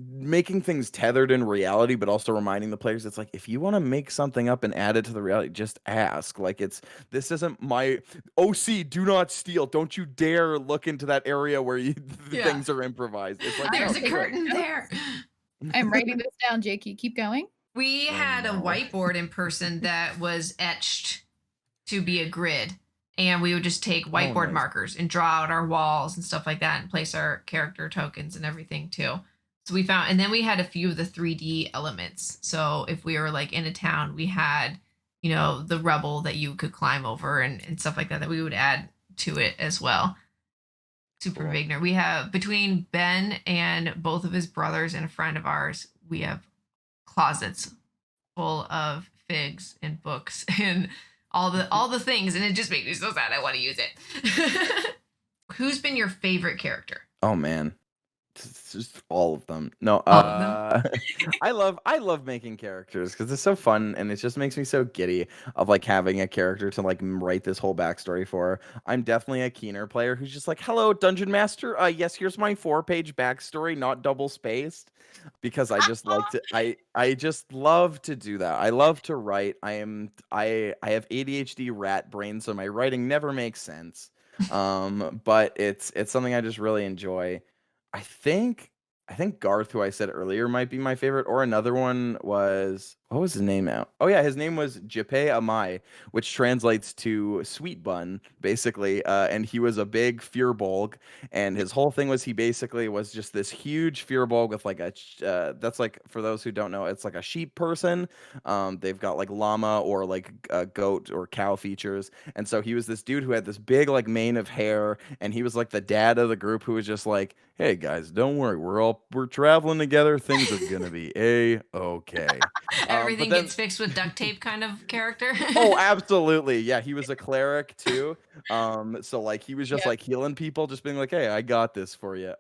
making things tethered in reality, but also reminding the players it's like if you want to make something up and add it to the reality, just ask. Like this isn't my OC. Do not steal. Don't you dare look into that area where the Yeah. things are improvised. It's like There's no, a do it. curtain there. I'm writing this down, Jakey. Keep going. We Oh, had a no. whiteboard in person that was etched to be a grid. And we would just take whiteboard nice. markers and draw out our walls and stuff like that and place our character tokens and everything too. So we found, and then we had a few of the 3D elements. So if we were like in a town, we had, the rubble that you could climb over and stuff like that that we would add to it as well. Super Cool. beginner. We have between Ben and both of his brothers and a friend of ours, we have closets full of figs and books and all the things, and it just makes me so sad. I want to use it. Who's been your favorite character? Oh man. It's just all of them. No, All of them? I love making characters because it's so fun and it just makes me so giddy of like having a character to like write this whole backstory for. I'm definitely a keener player who's just like, hello, dungeon master. Yes, here's my 4-page backstory, not double spaced, because I just like to. I just love to do that. I love to write. I have ADHD rat brain, so my writing never makes sense. But it's something I just really enjoy. I think Garth, who I said earlier, might be my favorite, or another one was what was his name out? Oh yeah, his name was Jepe Amai, which translates to sweet bun, basically. And he was a big fearbolg, and his whole thing was he basically was just this huge fearbolg with like that's like for those who don't know, it's like a sheep person. They've got like llama or like goat or cow features, and so he was this dude who had this big like mane of hair, and he was like the dad of the group who was just like, hey guys, don't worry, we're traveling together. Things are gonna be a-okay. Everything then- gets fixed with duct tape kind of character. Oh, absolutely. Yeah, he was a cleric too. So like he was just Yeah. like healing people, just being like, hey, I got this for you.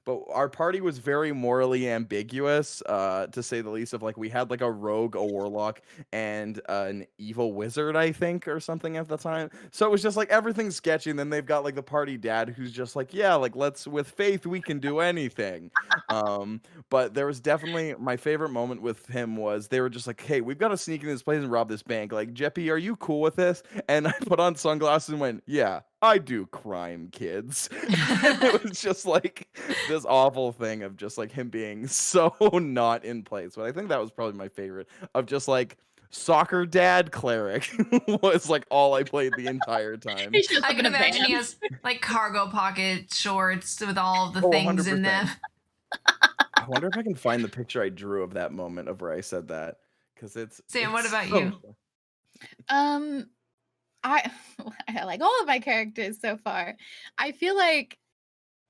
But our party was very morally ambiguous, to say the least. Of like, we had like a rogue, a warlock, and an evil wizard, I think, or something at the time. So it was just like everything's sketchy. And then they've got like the party dad, who's just like, yeah, like with faith, we can do anything. But there was definitely my favorite moment with him was they were just like, hey, we've got to sneak in this place and rob this bank. Like, Jeppy, are you cool with this? And I put on sunglasses and went, yeah, I do crime, kids. And it was just like this awful thing of just like him being so not in place. But I think that was probably my favorite of just like soccer dad cleric was like all I played the entire time. He shows I up can in a imagine he van. has like cargo pocket shorts with all of the Oh, things in 100%. them. I wonder if I can find the picture I drew of that moment of where I said that, because Sam, what it's about so you? fun. I like all of my characters so far. I feel like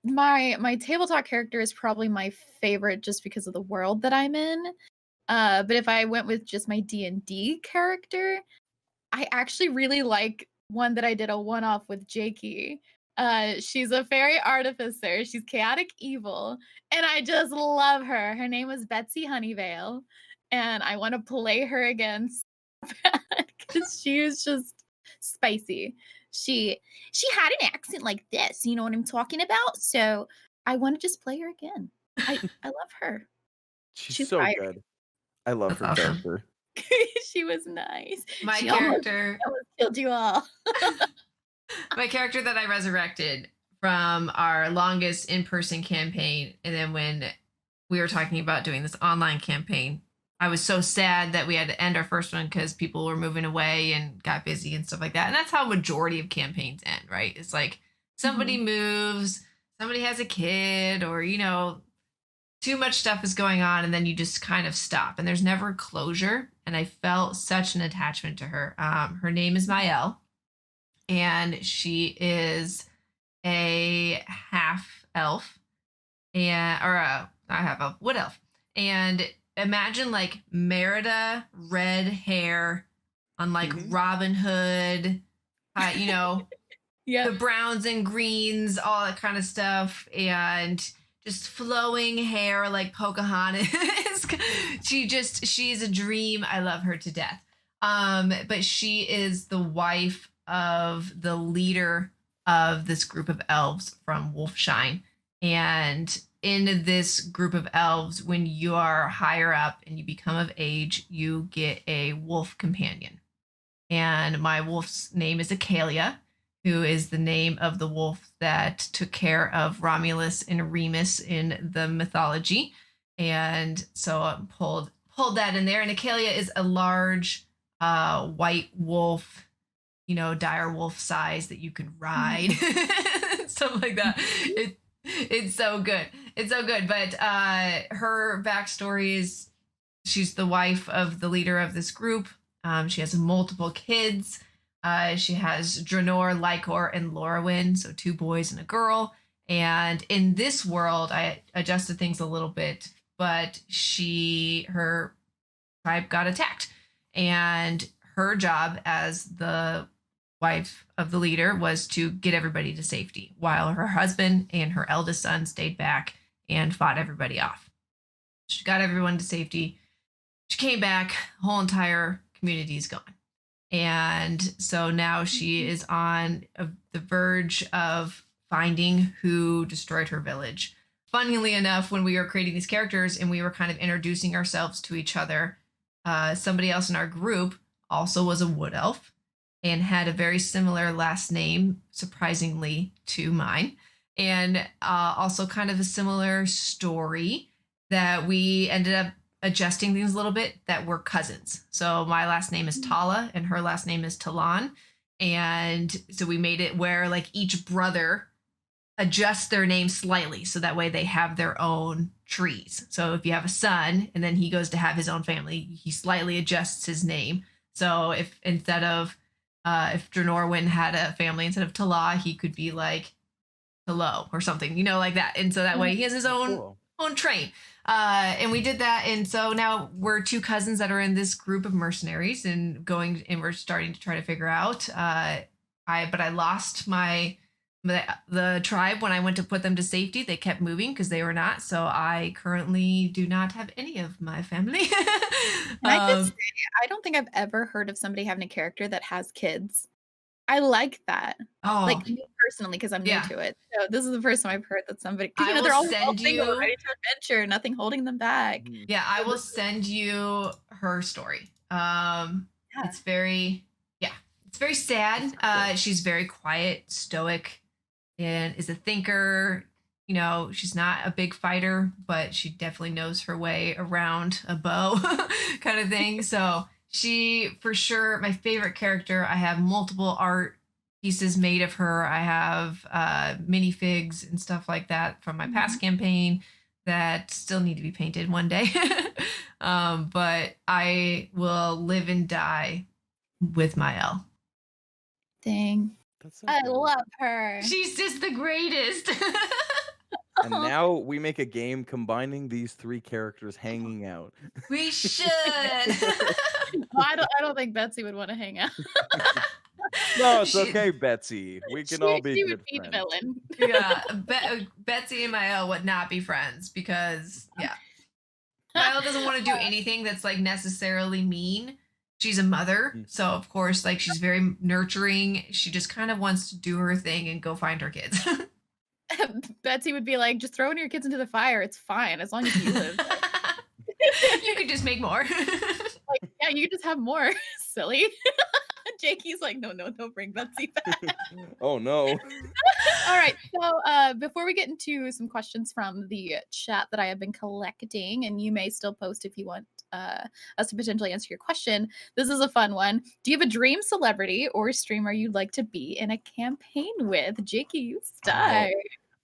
my tabletop character is probably my favorite just because of the world that I'm in. But if I went with just my D&D character, I actually really like one that I did a one-off with Jakey. She's a fairy artificer. She's chaotic evil, and I just love her. Her name was Betsy Honeyvale, and I want to play her against because she was just spicy. She had an accent like this, you know what I'm talking about? So I want to just play her again. I love her. She's She's so fire. good. I love That's her awesome. character. She was nice. My She character, almost killed you all. my character that I resurrected from our longest in-person campaign, and then when we were talking about doing this online campaign, I was so sad that we had to end our first one because people were moving away and got busy and stuff like that. And that's how majority of campaigns end, right? It's like somebody moves, somebody has a kid, or too much stuff is going on, and then you just kind of stop, and there's never closure. And I felt such an attachment to her. Her name is Mael, and she is a half elf, and or not half elf, wood elf. And imagine like Merida, red hair on like Robin Hood, Yeah. the browns and greens, all that kind of stuff, and just flowing hair like Pocahontas. She's a dream. I love her to death. But she is the wife of the leader of this group of elves from Wolfshine. And in this group of elves, when you are higher up and you become of age, you get a wolf companion. And my wolf's name is Acalia, who is the name of the wolf that took care of Romulus and Remus in the mythology. And so I pulled that in there. And Acalia is a large white wolf, dire wolf size that you can ride, stuff like that. It's so good. It's so good. But her backstory is she's the wife of the leader of this group. She has multiple kids. She has Draenor, Lycor, and Lorwyn, so 2 boys and a girl. And in this world, I adjusted things a little bit, but her tribe got attacked. And her job as the wife of the leader was to get everybody to safety, while her husband and her eldest son stayed back and fought everybody off. She got everyone to safety. She came back, the whole entire community is gone. And so now she is on the verge of finding who destroyed her village. Funnily enough, when we were creating these characters and we were kind of introducing ourselves to each other, somebody else in our group also was a wood elf and had a very similar last name, surprisingly, to mine. And also kind of a similar story that we ended up adjusting things a little bit, that we're cousins. So my last name is Tala and her last name is Talan. And so we made it where like each brother adjusts their name slightly, so that way they have their own trees. So if you have a son and then he goes to have his own family, he slightly adjusts his name. So if instead of if Dranorwin had a family instead of Tala, he could be like Hello or something, like that. And so that way he has his own train. And we did that. And so now we're 2 cousins that are in this group of mercenaries and we're starting to try to figure out, but I lost the tribe when I went to put them to safety. They kept moving because they were not. So I currently do not have any of my family. Can I just say, I don't think I've ever heard of somebody having a character that has kids. I like that. Oh, like me personally, because I'm new to it. So this is the first time I've heard that somebody, I they're all send single, you ready to adventure, nothing holding them back. Yeah, I will send you her story. It's very sad. She's very quiet, stoic, and is a thinker. She's not a big fighter, but she definitely knows her way around a bow kind of thing. So she, for sure, my favorite character. I have multiple art pieces made of her. I have minifigs and stuff like that from my past campaign that still need to be painted one day. But I will live and die with Mael. Dang. I love her. She's just the greatest. And now we make a game combining these 3 characters hanging out. We should. I don't think Betsy would want to hang out. No, it's okay, Betsy. We can all be she good would be friends. the villain. Yeah, Betsy and Mael would not be friends because Mael doesn't want to do anything that's like necessarily mean. She's a mother, so of course, like, she's very nurturing. She just kind of wants to do her thing and go find her kids. Betsy would be like, just throwing your kids into the fire. It's fine as long as you live. You could just make more. Like, yeah, you could just have more. Silly. Jakey's like, no, don't bring Betsy back. Oh no. All right. So before we get into some questions from the chat that I have been collecting, and you may still post if you want us to potentially answer your question, this is a fun one. Do you have a dream celebrity or streamer you'd like to be in a campaign with? Jakey, you start.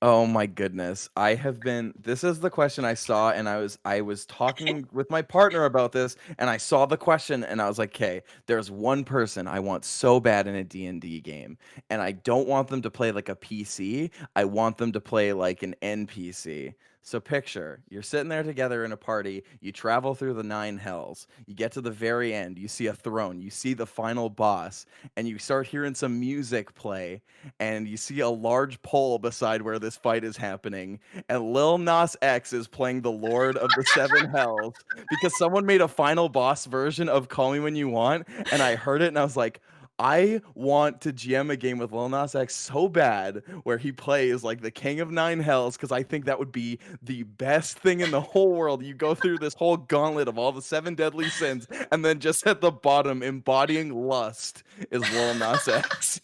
Oh my goodness. This is the question I saw, and I was talking with my partner about this, and I saw the question and I was like, "Okay, there's one person I want so bad in a D&D game, and I don't want them to play like a PC. I want them to play like an NPC." So picture, you're sitting there together in a party, you travel through the 9 hells. You get to the very end, you see a throne, you see the final boss, and you start hearing some music play, and you see a large pole beside where this fight is happening, and Lil Nas X is playing the Lord of the Seven Hells because someone made a final boss version of Call Me When You Want, and I heard it and I was like, I want to GM a game with Lil Nas X so bad where he plays like the King of 9 Hells, because I think that would be the best thing in the whole world. You go through this whole gauntlet of all the 7 deadly sins, and then just at the bottom, embodying lust, is Lil Nas X.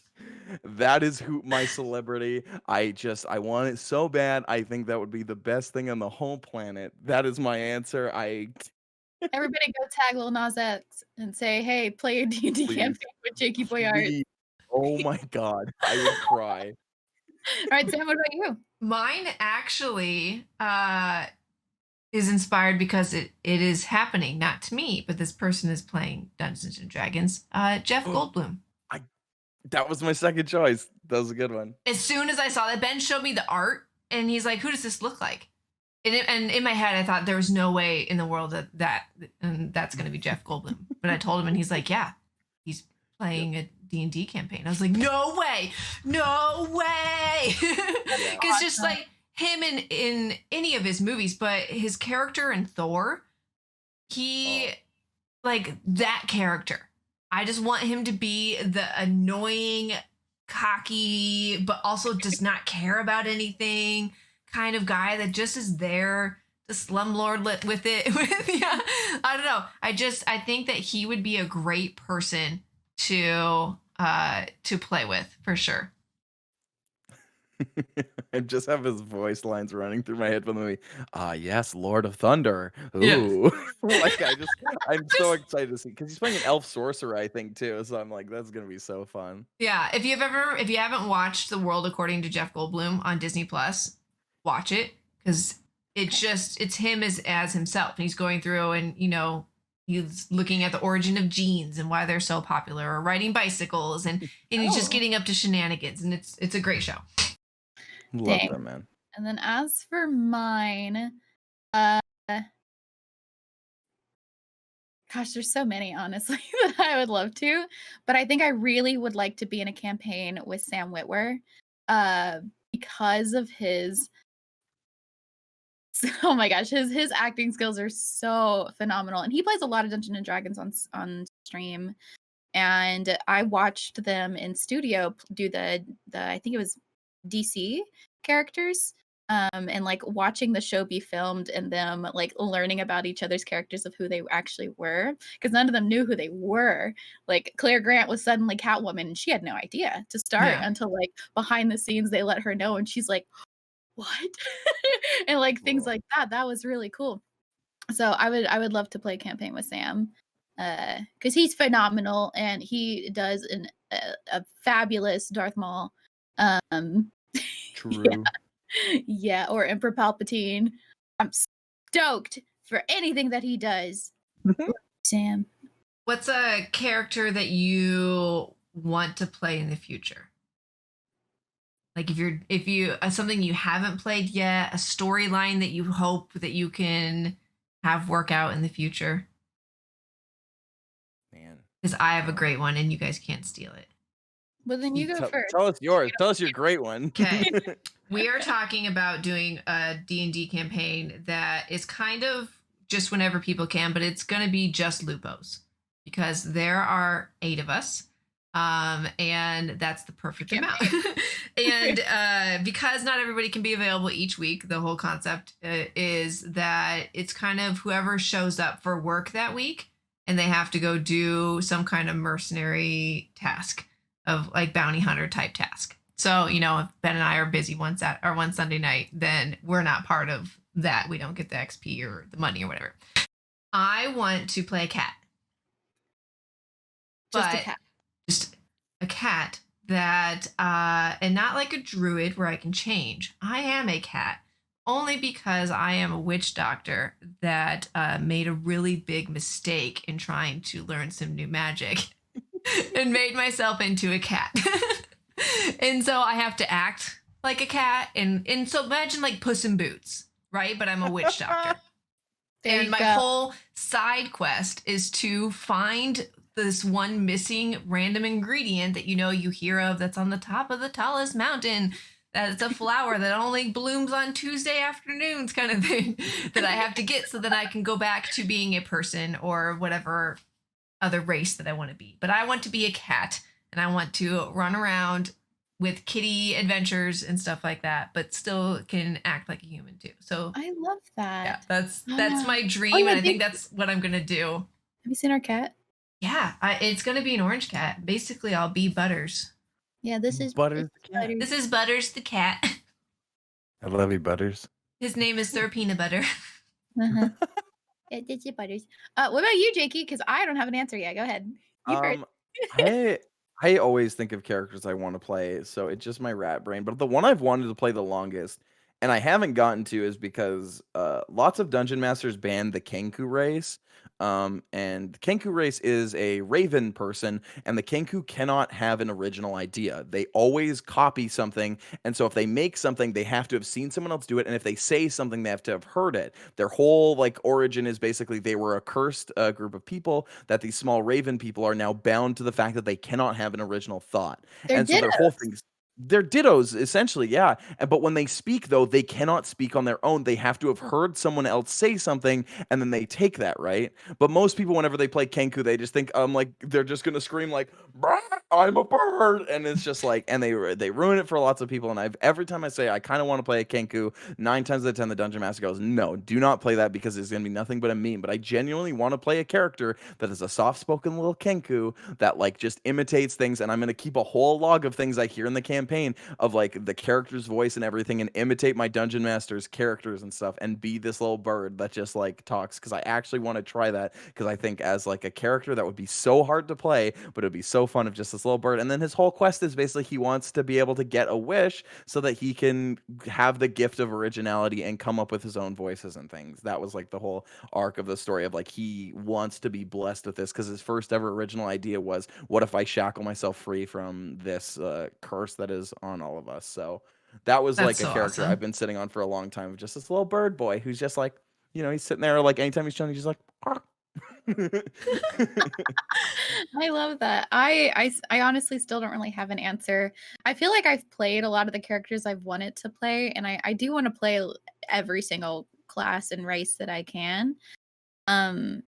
That is who my celebrity. I want it so bad. I think that would be the best thing on the whole planet. That is my answer. Everybody go tag Lil Nas X and say, hey, play a D&D Please. campaign with JakeyBoiArts. Please. Oh my god, I would cry. All right, Sam, what about you? Mine actually is inspired because it is happening, not to me, but this person is playing Dungeons and Dragons. Jeff Goldblum. That was my second choice. That was a good one. As soon as I saw that, Ben showed me the art, and he's like, "Who does this look like?" And in my head, I thought there was no way in the world that's going to be Jeff Goldblum. But I told him, and he's like, "Yeah, he's playing a D&D campaign." I was like, "No way, no way!" Because just like him in any of his movies, but his character in Thor, like that character. I just want him to be the annoying, cocky, but also does not care about anything kind of guy that just is there to slumlord with it. Yeah, I don't know. I think that he would be a great person to play with for sure. I just have his voice lines running through my head from the movie. Yes, Lord of Thunder. Ooh. Yeah. I'm so excited to see, because he's playing an elf sorcerer, I think, too. So I'm like, that's gonna be so fun. Yeah. If you haven't watched The World According to Jeff Goldblum on Disney Plus, watch it, because it's him as himself. And he's going through and he's looking at the origin of jeans and why they're so popular, or riding bicycles, and he's just getting up to shenanigans, and it's a great show. Love that, man. And then as for mine, gosh, there's so many, honestly, that I would love to. But I think I really would like to be in a campaign with Sam Witwer, because of his, oh my gosh, his acting skills are so phenomenal. And he plays a lot of Dungeons and Dragons on stream. And I watched them in studio do the I think it was DC characters, and like watching the show be filmed and them like learning about each other's characters of who they actually were, because none of them knew who they were. Like Claire Grant was suddenly Catwoman and she had no idea to start until like behind the scenes they let her know, and she's like, what? And like things like that was really cool. So I would love to play a campaign with Sam, because he's phenomenal and he does a fabulous Darth Maul. True. Yeah, or Emperor Palpatine. I'm stoked for anything that he does. Sam, what's a character that you want to play in the future? Like if you something you haven't played yet, a storyline that you hope that you can have work out in the future. Man, because I have a great one and you guys can't steal it. Well, then you go first. Tell us yours. Tell us your great one. Okay. We are talking about doing a D&D campaign that is kind of just whenever people can, but it's going to be just Lupos. because there are 8 of us. And that's the perfect amount. And because not everybody can be available each week, the whole concept is that it's kind of whoever shows up for work that week and they have to go do some kind of mercenary task of like bounty hunter type task. So, you know, if Ben and I are busy one Sunday night, then we're not part of that. We don't get the XP or the money or whatever. I want to play a cat. Just a cat. Just a cat that and not like a druid where I can change. I am a cat only because I am a witch doctor that made a really big mistake in trying to learn some new magic and made myself into a cat. And so I have to act like a cat, and so imagine like Puss in Boots, right? But I'm a witch doctor. And my whole side quest is to find this one missing random ingredient that you hear of that's on the top of the tallest mountain. That's a flower that only blooms on Tuesday afternoons, kind of thing, that I have to get so that I can go back to being a person or whatever other race that I want to be. But I want to be a cat, and I want to run around with kitty adventures and stuff like that, but still can act like a human too. So I love that. Yeah, that's my dream, and I think that's what I'm gonna do. Have you seen our cat? Yeah, it's gonna be an orange cat. Basically, I'll be Butters. Yeah, this is Butters the cat. This is Butters the cat. I love you, Butters. His name is Sir Peanut Butter. Uh-huh. Yeah, this is Butters. What about you, Jakey? Because I don't have an answer yet. Go ahead. You first. I always think of characters I want to play, so it's just my rat brain. But the one I've wanted to play the longest, and I haven't gotten to, is because lots of dungeon masters banned the Kenku race. And the Kenku race is a raven person, and the Kenku cannot have an original idea. They always copy something, and so if they make something, they have to have seen someone else do it, and if they say something, they have to have heard it. Their whole like origin is basically they were a cursed group of people that these small raven people are now bound to the fact that they cannot have an original thought. They're So their whole thing is they're dittos, essentially, yeah. But when they speak, though, they cannot speak on their own. They have to have heard someone else say something, and then they take that, right? But most people, whenever they play Kenku, they just think, like, they're just gonna scream like, "Bah, I'm a bird," and it's just like, and they ruin it for lots of people. And every time I say I kind of want to play a Kenku, 9 times out of 10, the Dungeon Master goes, "No, do not play that because it's gonna be nothing but a meme." But I genuinely want to play a character that is a soft-spoken little Kenku that like just imitates things, and I'm gonna keep a whole log of things I hear in the campaign of like the character's voice and everything, and imitate my dungeon master's characters and stuff, and be this little bird that just like talks, because I actually want to try that, because I think as like a character that would be so hard to play, but it'd be so fun of just this little bird. And then his whole quest is basically he wants to be able to get a wish so that he can have the gift of originality and come up with his own voices and things. That was like the whole arc of the story of like he wants to be blessed with this, because his first ever original idea was, what if I shackle myself free from this curse that is on all of us? So that was like a character I've been sitting on for a long time, just this little bird boy who's just like, he's sitting there, like anytime he's chilling, he's just like I love that. I honestly still don't really have an answer. I feel like I've played a lot of the characters I've wanted to play, and I do want to play every single class and race that I can. I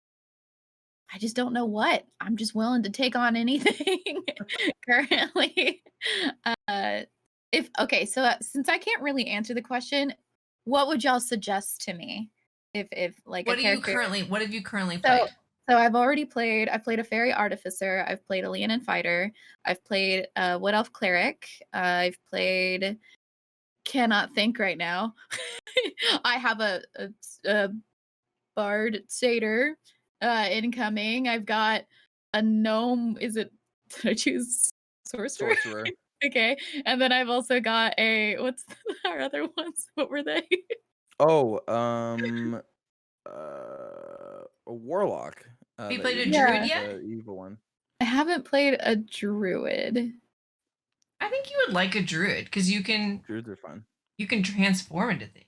just don't know what. I'm just willing to take on anything currently. So since I can't really answer the question, what would y'all suggest to me? If like what have you currently played? So I've played a fairy artificer, I've played a Leonin fighter, I've played a wood elf cleric, I've played, cannot think right now. I have a bard satyr incoming. I've got a gnome. Did I choose sorcerer? Okay. And then I've also got what's our other ones? What were they? A warlock. Have you played a druid yet? The evil one. I haven't played a druid. I think you would like a druid because druids are fun. You can transform into things.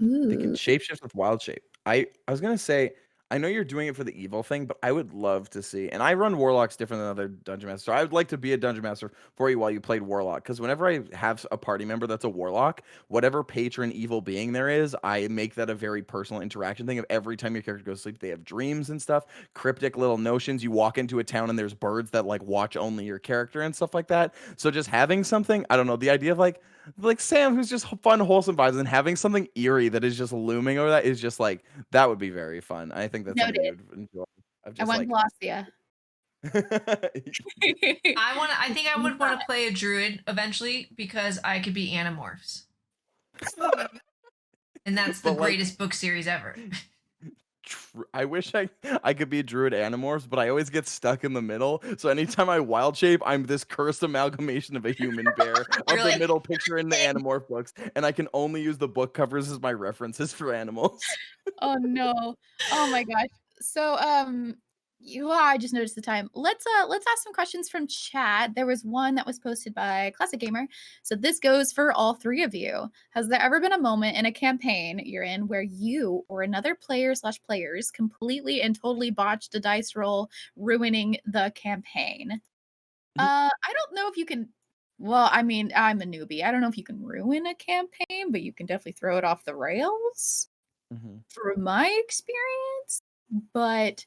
Ooh. They can shapeshift with wild shape. I was gonna say I know you're doing it for the evil thing, but I would love to see. And I run warlocks different than other dungeon masters. So I would like to be a dungeon master for you while you played warlock. Because whenever I have a party member that's a warlock, whatever patron evil being there is, I make that a very personal interaction thing. Of every time your character goes to sleep, they have dreams and stuff, cryptic little notions. You walk into a town and there's birds that like watch only your character and stuff like that. So just having something, I don't know, the idea of like Sam, who's just fun, wholesome vibes, and having something eerie that is just looming over that is just like that would be very fun. I think that's something you Noted. would enjoy. Of I just want like, Glossia. I think I would want to play a druid eventually because I could be Animorphs. And that's the But, like, greatest book series ever. I wish I could be druid animorphs, but I always get stuck in the middle. So anytime I wild shape, I'm this cursed amalgamation of a human bear of You're the like, middle picture in the animorph books, and I can only use the book covers as my references for animals. Oh no. Oh my gosh. So I just noticed the time. Let's ask some questions from chat. There was one that was posted by Classic Gamer. So this goes for all three of you. Has there ever been a moment in a campaign you're in where you or another player/players completely and totally botched a dice roll, ruining the campaign? I don't know if you can. Well, I mean, I'm a newbie. I don't know if you can ruin a campaign, but you can definitely throw it off the rails from my experience. But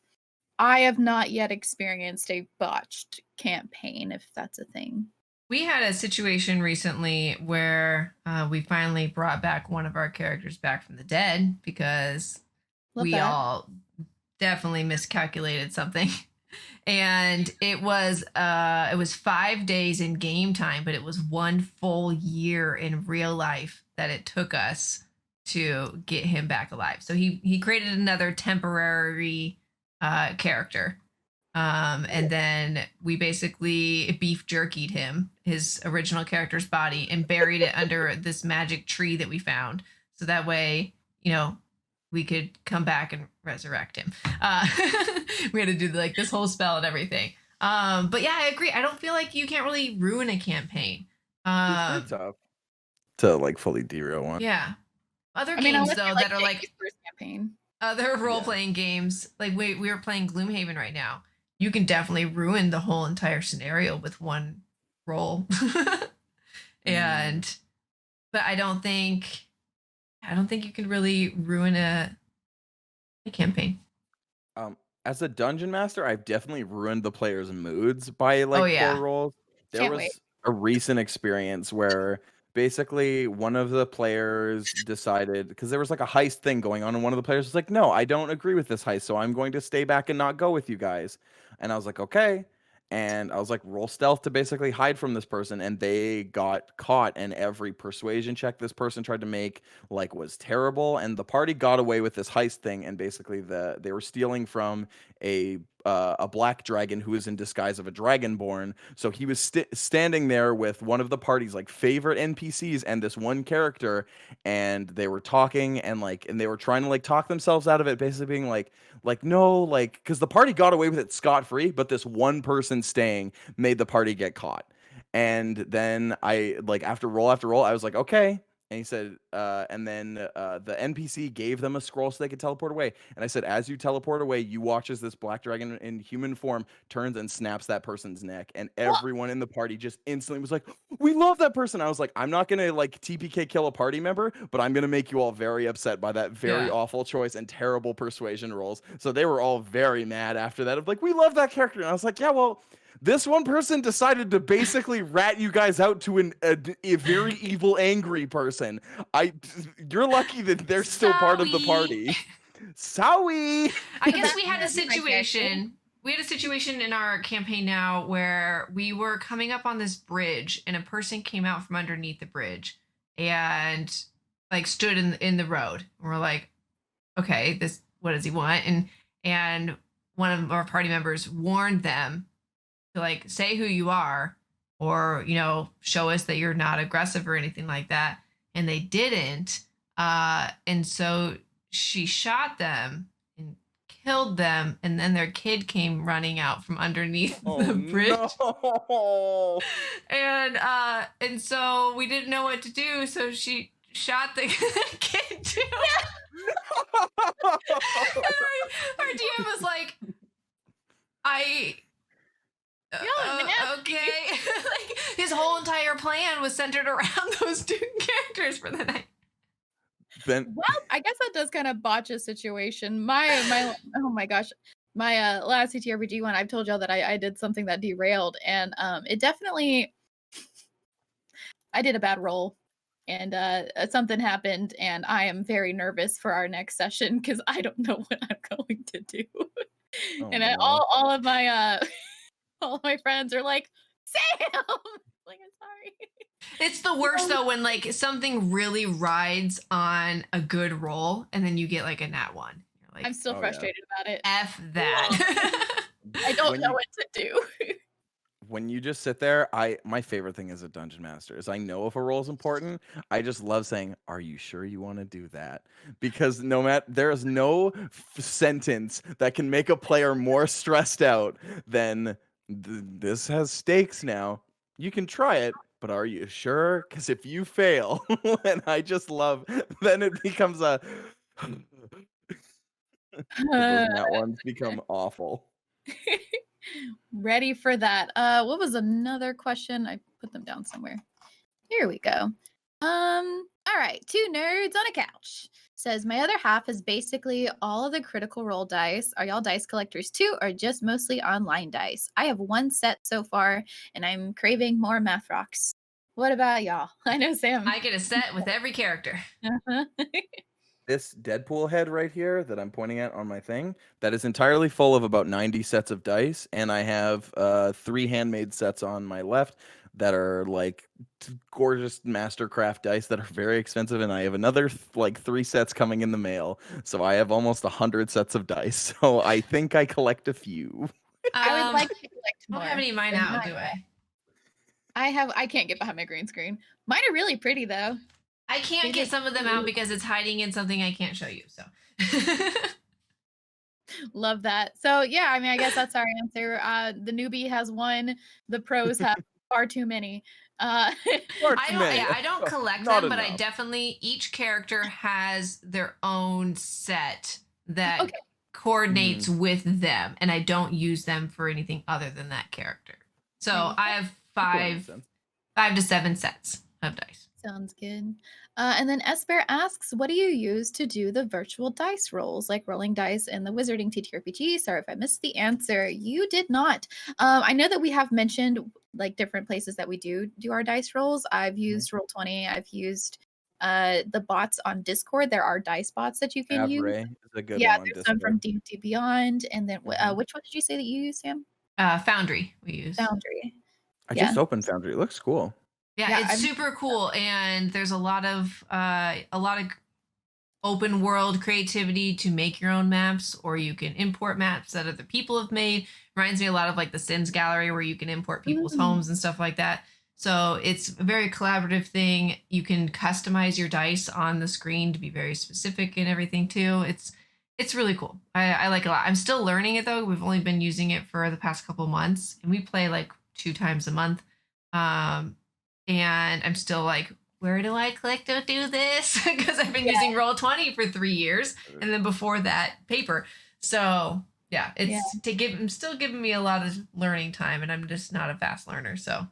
I have not yet experienced a botched campaign, if that's a thing. we had a situation recently where we finally brought back one of our characters back from the dead because Love we that. all definitely miscalculated something. And it was 5 days in game time, but it was one full year in real life that it took us to get him back alive. So he created another temporary character. And then we basically beef jerkied him, his original character's body, and buried it under this magic tree that we found. So that way, we could come back and resurrect him. We had to do like this whole spell and everything. But yeah, I agree. I don't feel like you can't really ruin a campaign. It's pretty tough to like fully derail one. Yeah. Other I mean, games unless though you're that are Jakey's like first campaign. other role-playing games, like we were playing Gloomhaven right now. You can definitely ruin the whole entire scenario with one roll. But I don't think you can really ruin a campaign. As a dungeon master, I've definitely ruined the players' moods by like yeah. poor rolls. There Can't was wait. a recent experience where basically one of the players decided, because there was like a heist thing going on, and one of the players was like, "No, I don't agree with this heist, so I'm going to stay back and not go with you guys." And I was like, "Okay." And I was like, roll stealth to basically hide from this person, and they got caught. And every persuasion check this person tried to make like was terrible, and the party got away with this heist thing. And basically, they were stealing from a black dragon who was in disguise of a dragonborn. So he was standing there with one of the party's like favorite NPCs and this one character, and they were talking and they were trying to like talk themselves out of it, basically being like no, like, because the party got away with it scot free, but this one person staying made the party get caught. And then I like after roll, I was like, okay. And he said, and then the NPC gave them a scroll so they could teleport away. And I said, as you teleport away, you watch as this black dragon in human form turns and snaps that person's neck. And everyone in the party just instantly was like, we love that person. I was like, I'm not going to like TPK kill a party member, but I'm going to make you all very upset by that very awful choice and terrible persuasion rolls. So they were all very mad after that of like, we love that character. And I was like, yeah, well, this one person decided to basically rat you guys out to a very evil, angry person. You're lucky that they're still part of the party. Sorry. I guess we had a situation. We had a situation in our campaign now where we were coming up on this bridge, and a person came out from underneath the bridge and like stood in the road. And we're like, okay, what does he want? And one of our party members warned them to like say who you are, or show us that you're not aggressive or anything like that, and they didn't. And so she shot them and killed them, and then their kid came running out from underneath the bridge. No. And so we didn't know what to do, so she shot the kid too. Our DM was like, I. Okay. Like, his whole entire plan was centered around those two characters for the night. Then Well, I guess that does kind of botch a situation. My oh my gosh. My last TTRPG one, I've told y'all that I did something that derailed, and it definitely I did a bad roll, and something happened, and I am very nervous for our next session because I don't know what I'm going to do. oh And no. all of my all of my friends are like, Sam, like I'm sorry. It's the worst though when like something really rides on a good roll and then you get like a nat one. You're like, I'm still Oh, yeah. frustrated about it. F that. I don't When know you- what to do. When you just sit there, my favorite thing as a dungeon master is I know if a roll is important. I just love saying, "Are you sure you want to do that?" Because no matter there is no sentence that can make a player more stressed out than this has stakes now. You can try it, but are you sure? Because if you fail, and I just love, then it becomes a. Those nat ones become awful. Ready for that. What was another question? I put them down somewhere. Here we go. All right, two nerds on a couch. Says my other half is basically all of the critical role dice. Are y'all dice collectors too, or just mostly online dice? I have one set so far, and I'm craving more math rocks. What about y'all? I know Sam. I get a set with every character. Uh-huh. This Deadpool head right here that I'm pointing at on my thing, that is entirely full of about 90 sets of dice, and I have 3 handmade sets on my left that are like gorgeous mastercraft dice that are very expensive, and I have another like 3 sets coming in the mail, so I have almost 100 sets of dice. So I think I collect a few. I would like to collect I more. don't have any of mine than out, mine. do I? I can't get behind my green screen. Mine are really pretty though. I can't They get just- some of them out because it's hiding in something I can't show you. So Love that. So yeah, I mean, I guess that's our answer. The newbie has one. The pros have far too many. Far I too don't. many. Yeah, I don't collect Not them, but I enough. definitely each character has their own set that Okay. coordinates with them, and I don't use them for anything other than that character. So Makes I have That makes 5 sense. to 7 sets of dice. Sounds good. And then Esper asks, what do you use to do the virtual dice rolls, like rolling dice and the wizarding TTRPG? Sorry if I missed the answer. You did not. I know that we have mentioned like different places that we do our dice rolls. I've used Roll20. I've used the bots on Discord. There are dice bots that you can use. Avray is a good Yeah, one on there's some from Discord. D&D Beyond. And then Mhm. which one did you say that you use, Sam? Foundry we use. Foundry. I Yeah. just opened Foundry. It looks cool. Yeah, Yeah, it's I'm- super cool, and there's a lot of open world creativity to make your own maps, or you can import maps that other people have made. Reminds me a lot of like the Sims gallery, where you can import people's homes and stuff like that. So it's a very collaborative thing. You can customize your dice on the screen to be very specific and everything too. It's really cool. I like it a lot. I'm still learning it though. We've only been using it for the past couple months, and we play like 2 times a month. And I'm still like, where do I click to do this? Because I've been using Roll20 for 3 years, and then before that, paper. So yeah, it's still giving me a lot of learning time, and I'm just not a fast learner. So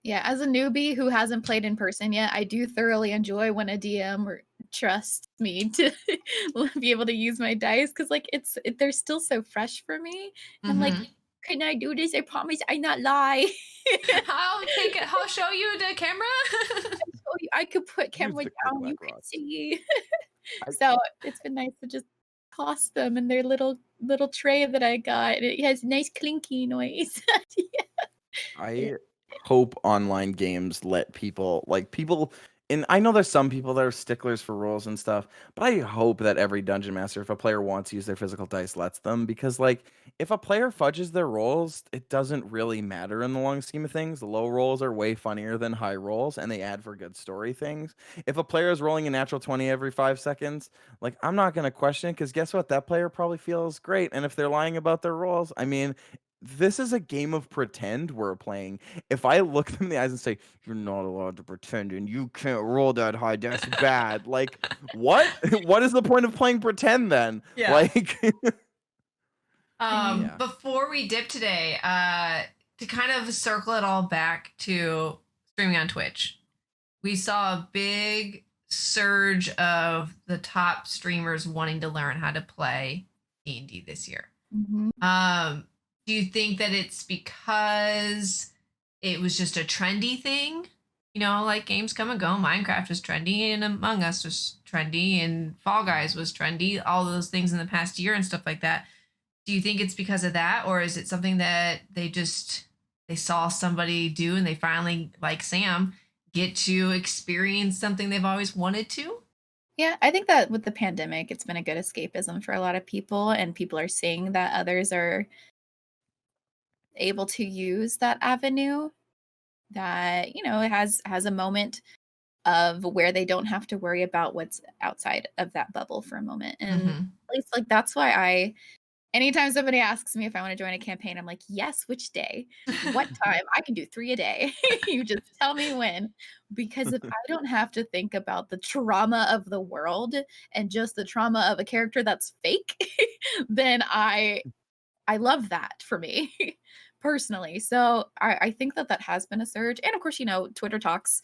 Yeah, as a newbie who hasn't played in person yet, I do thoroughly enjoy when a DM trusts me to be able to use my dice because, like, they're still so fresh for me. I'm like, can I do this? I promise I not lie. I'll show you the camera. I could put camera the down. Black You can Rocks. see. So it's been nice to just toss them in their little tray that I got. It has nice clinky noise. I hope online games let people and I know there's some people that are sticklers for rolls and stuff, but I hope that every dungeon master, if a player wants to use their physical dice, lets them, because like if a player fudges their rolls, it doesn't really matter in the long scheme of things. The low rolls are way funnier than high rolls, and they add for good story things. If a player is rolling a natural 20 every 5 seconds, like I'm not gonna question it, because guess what? That player probably feels great. And if they're lying about their rolls, I mean, this is a game of pretend we're playing. If I look them in the eyes and say, "You're not allowed to pretend, and you can't roll that high, that's bad." Like, what? What is the point of playing pretend then? Yeah. Like, Same. yeah. Before we dip today, to kind of circle it all back to streaming on Twitch, we saw a big surge of the top streamers wanting to learn how to play D&D this year. Mhm. Do you think that it's because it was just a trendy thing? You know, like games come and go. Minecraft was trendy, and Among Us was trendy, and Fall Guys was trendy. All those things in the past year and stuff like that. Do you think it's because of that, or is it something that they saw somebody do and they finally, like Sam, get to experience something they've always wanted to? Yeah, I think that with the pandemic, it's been a good escapism for a lot of people, and people are seeing that others are able to use that avenue. That it has a moment of where they don't have to worry about what's outside of that bubble for a moment, and Mm-hmm. at least like that's why anytime somebody asks me if I want to join a campaign, I'm like, yes, which day? What time? I can do 3 a day. You just tell me when. Because if I don't have to think about the trauma of the world and just the trauma of a character that's fake, then I love that for me personally. So I think that has been a surge. And of course, Twitter talks.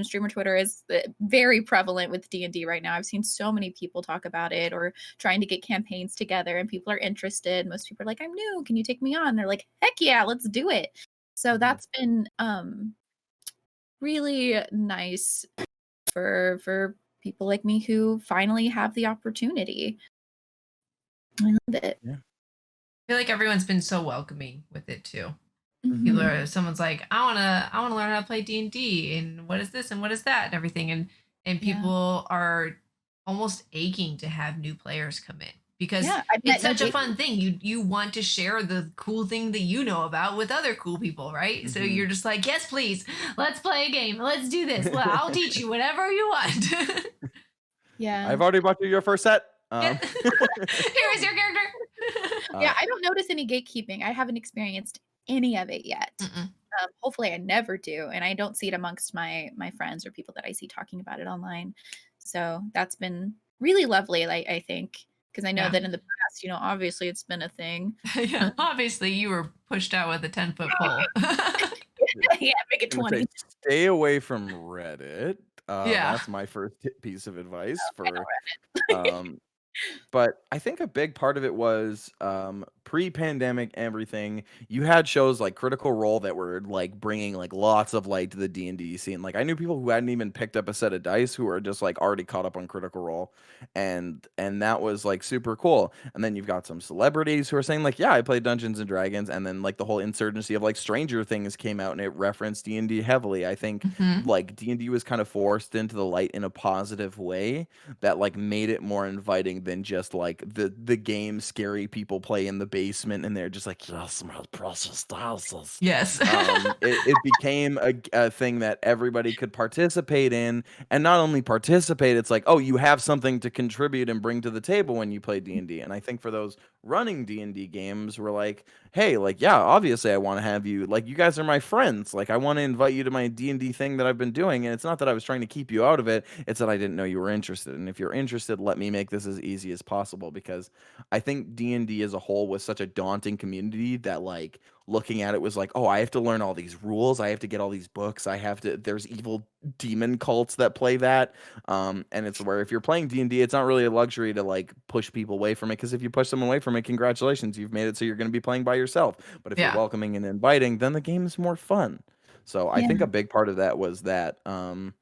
Streamer Twitter is very prevalent with D&D right now. I've seen so many people talk about it or trying to get campaigns together, and people are interested. Most people are like, I'm new. Can you take me on? They're like, heck yeah, let's do it. So that's been really nice for people like me who finally have the opportunity. I love it. Yeah. I feel like everyone's been so welcoming with it too. Mhm. Someone's like, I wanna learn how to play D&D, and what is this and what is that and everything, and Yeah. people are almost aching to have new players come in because Yeah, I've it's met such a Jake. fun thing. You want to share the cool thing that you know about with other cool people, right? So you're just like, yes, please, let's play a game. Let's do this. Well, I'll teach you whatever you want. Yeah. I've already bought you your first set. Yeah. Here is your character. Yeah, I don't notice any gatekeeping. I haven't experienced any of it yet. Mm-mm. Hopefully I never do, and I don't see it amongst my friends or people that I see talking about it online. So that's been really lovely, like, I think, because I know Yeah. that in the past, obviously it's been a thing. Yeah, obviously you were pushed out with a 10-foot pole. Yeah, make it I'm gonna 20. say stay away from Reddit. Yeah. That's my first piece of advice I know, for right? um but I think a big part of it was pre-pandemic everything. You had shows like Critical Role that were like bringing like lots of light to the D&D scene. Like I knew people who hadn't even picked up a set of dice who were just like already caught up on Critical Role, and that was like super cool. And then you've got some celebrities who are saying like, yeah, I played Dungeons and Dragons, and then like the whole insurgency of like Stranger Things came out and it referenced D&D heavily. I think Mhm. like D&D was kind of forced into the light in a positive way that like made it more inviting than just like the game scary people play in the basement and they're just like, yes, my precious houses. Yes. It became a thing that everybody could participate in, and not only participate, it's like, oh, you have something to contribute and bring to the table when you play D&D. And I think for those running D&D games, we're like, hey, like, yeah, obviously I want to have you, like, you guys are my friends, like I want to invite you to my D&D thing that I've been doing, and it's not that I was trying to keep you out of it, it's that I didn't know you were interested, and if you're interested, let me make this as easy as possible, because I think D&D as a whole was such a daunting community that like looking at it was like, oh, I have to learn all these rules, I have to get all these books, I have to, there's evil demon cults that play that, and it's where if you're playing D&D, it's not really a luxury to like push people away from it, because if you push them away from it, congratulations, you've made it so you're going to be playing by yourself. But if you're Yeah. welcoming and inviting, then the game is more fun. So I Yeah. think a big part of that was that. And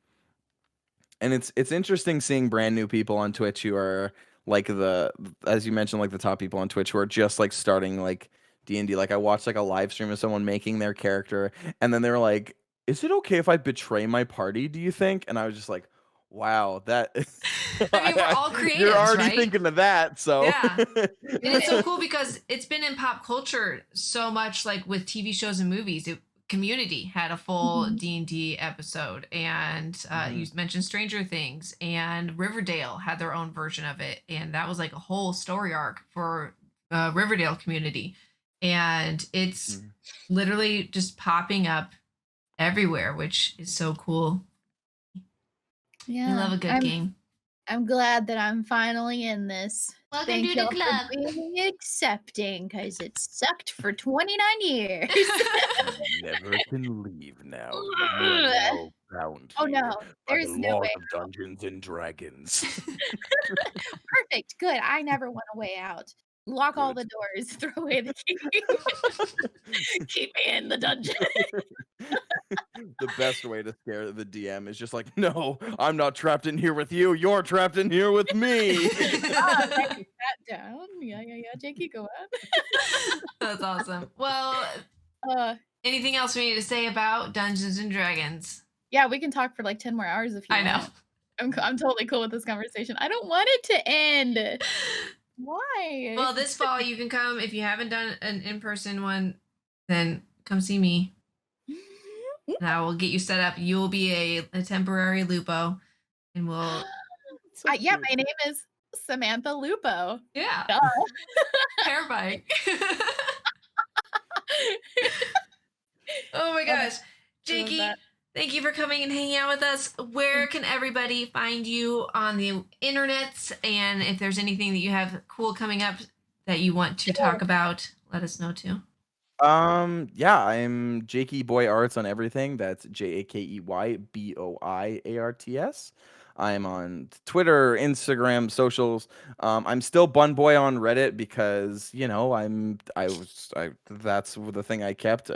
it's interesting seeing brand new people on Twitch who are like as you mentioned, like the top people on Twitch who are just like starting like D&D. Like I watched like a live stream of someone making their character, and then they were like, "Is it okay if I betray my party, do you think?" And I was just like, wow, that I mean, we're all you're creatives, already right? thinking of that. So Yeah. And it's so cool because it's been in pop culture so much, like with TV shows and movies. Community had a full Mhm. D&D episode, and Mhm. you mentioned Stranger Things, and Riverdale had their own version of it, and that was like a whole story arc for Riverdale community. and it's literally just popping up everywhere, which is so cool. Yeah. I love a good game. I'm glad that I'm finally in this. Welcome Thank to the y'all club. for being accepting, because it sucked for 29 years. Never can leave now. You are now bound Oh, here no. by There's the no laws way. of Dungeons and Dragons. Perfect. Good. I never want a way out. Lock all Good. the doors. Throw away the key. Keep me in the dungeon. The best way to scare the DM is just like, no, I'm not trapped in here with you. You're trapped in here with me. Write that down. Yeah. Jakey, go on. That's awesome. Well, anything else we need to say about Dungeons and Dragons? Yeah, we can talk for like 10 more hours if you want. I know. I'm totally cool with this conversation. I don't want it to end. Why? Well, this fall you can come. If you haven't done an in-person one, then come see me. And I will get you set up. You will be a temporary Lupo, and we'll. So yeah, cute. my name is Samantha Lupo. Yeah. Duh. Terrifying. Oh my gosh. Jakey, thank you for coming and hanging out with us. Where can everybody find you on the internets? And if there's anything that you have cool coming up that you want to talk about, let us know too. Yeah, I'm JakeyBoiArts on everything. That's JakeyBoiArts. I'm on Twitter, Instagram, socials. I'm still Bun Boy on Reddit because that's the thing I kept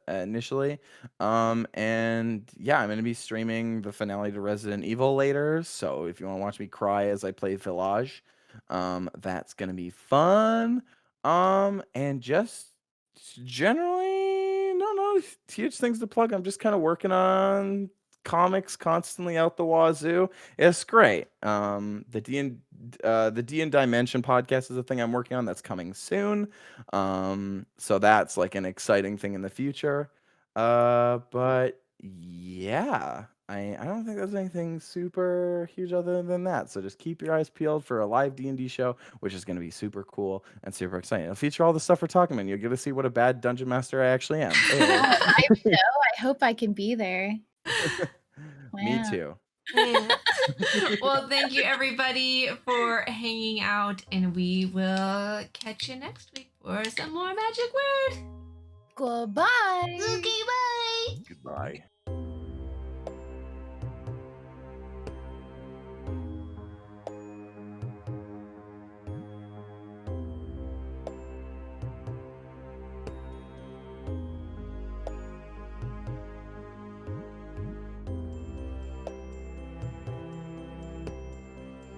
initially. And yeah, I'm gonna be streaming the finale to Resident Evil later. So if you want to watch me cry as I play Village, that's gonna be fun. And just generally, no huge things to plug. I'm just kind of working on comics constantly out the wazoo. It's great. The D and Dimension podcast is a thing I'm working on that's coming soon. So that's like an exciting thing in the future. But yeah, I don't think there's anything super huge other than that. So just keep your eyes peeled for a live D&D show, which is going to be super cool and super exciting. It'll feature all the stuff we're talking about. You'll get to see what a bad dungeon master I actually am. Hey. I know. I hope I can be there. Me too. Well, thank you everybody for hanging out, and we will catch you next week for some more magic word. Goodbye. Okay, bye. Goodbye.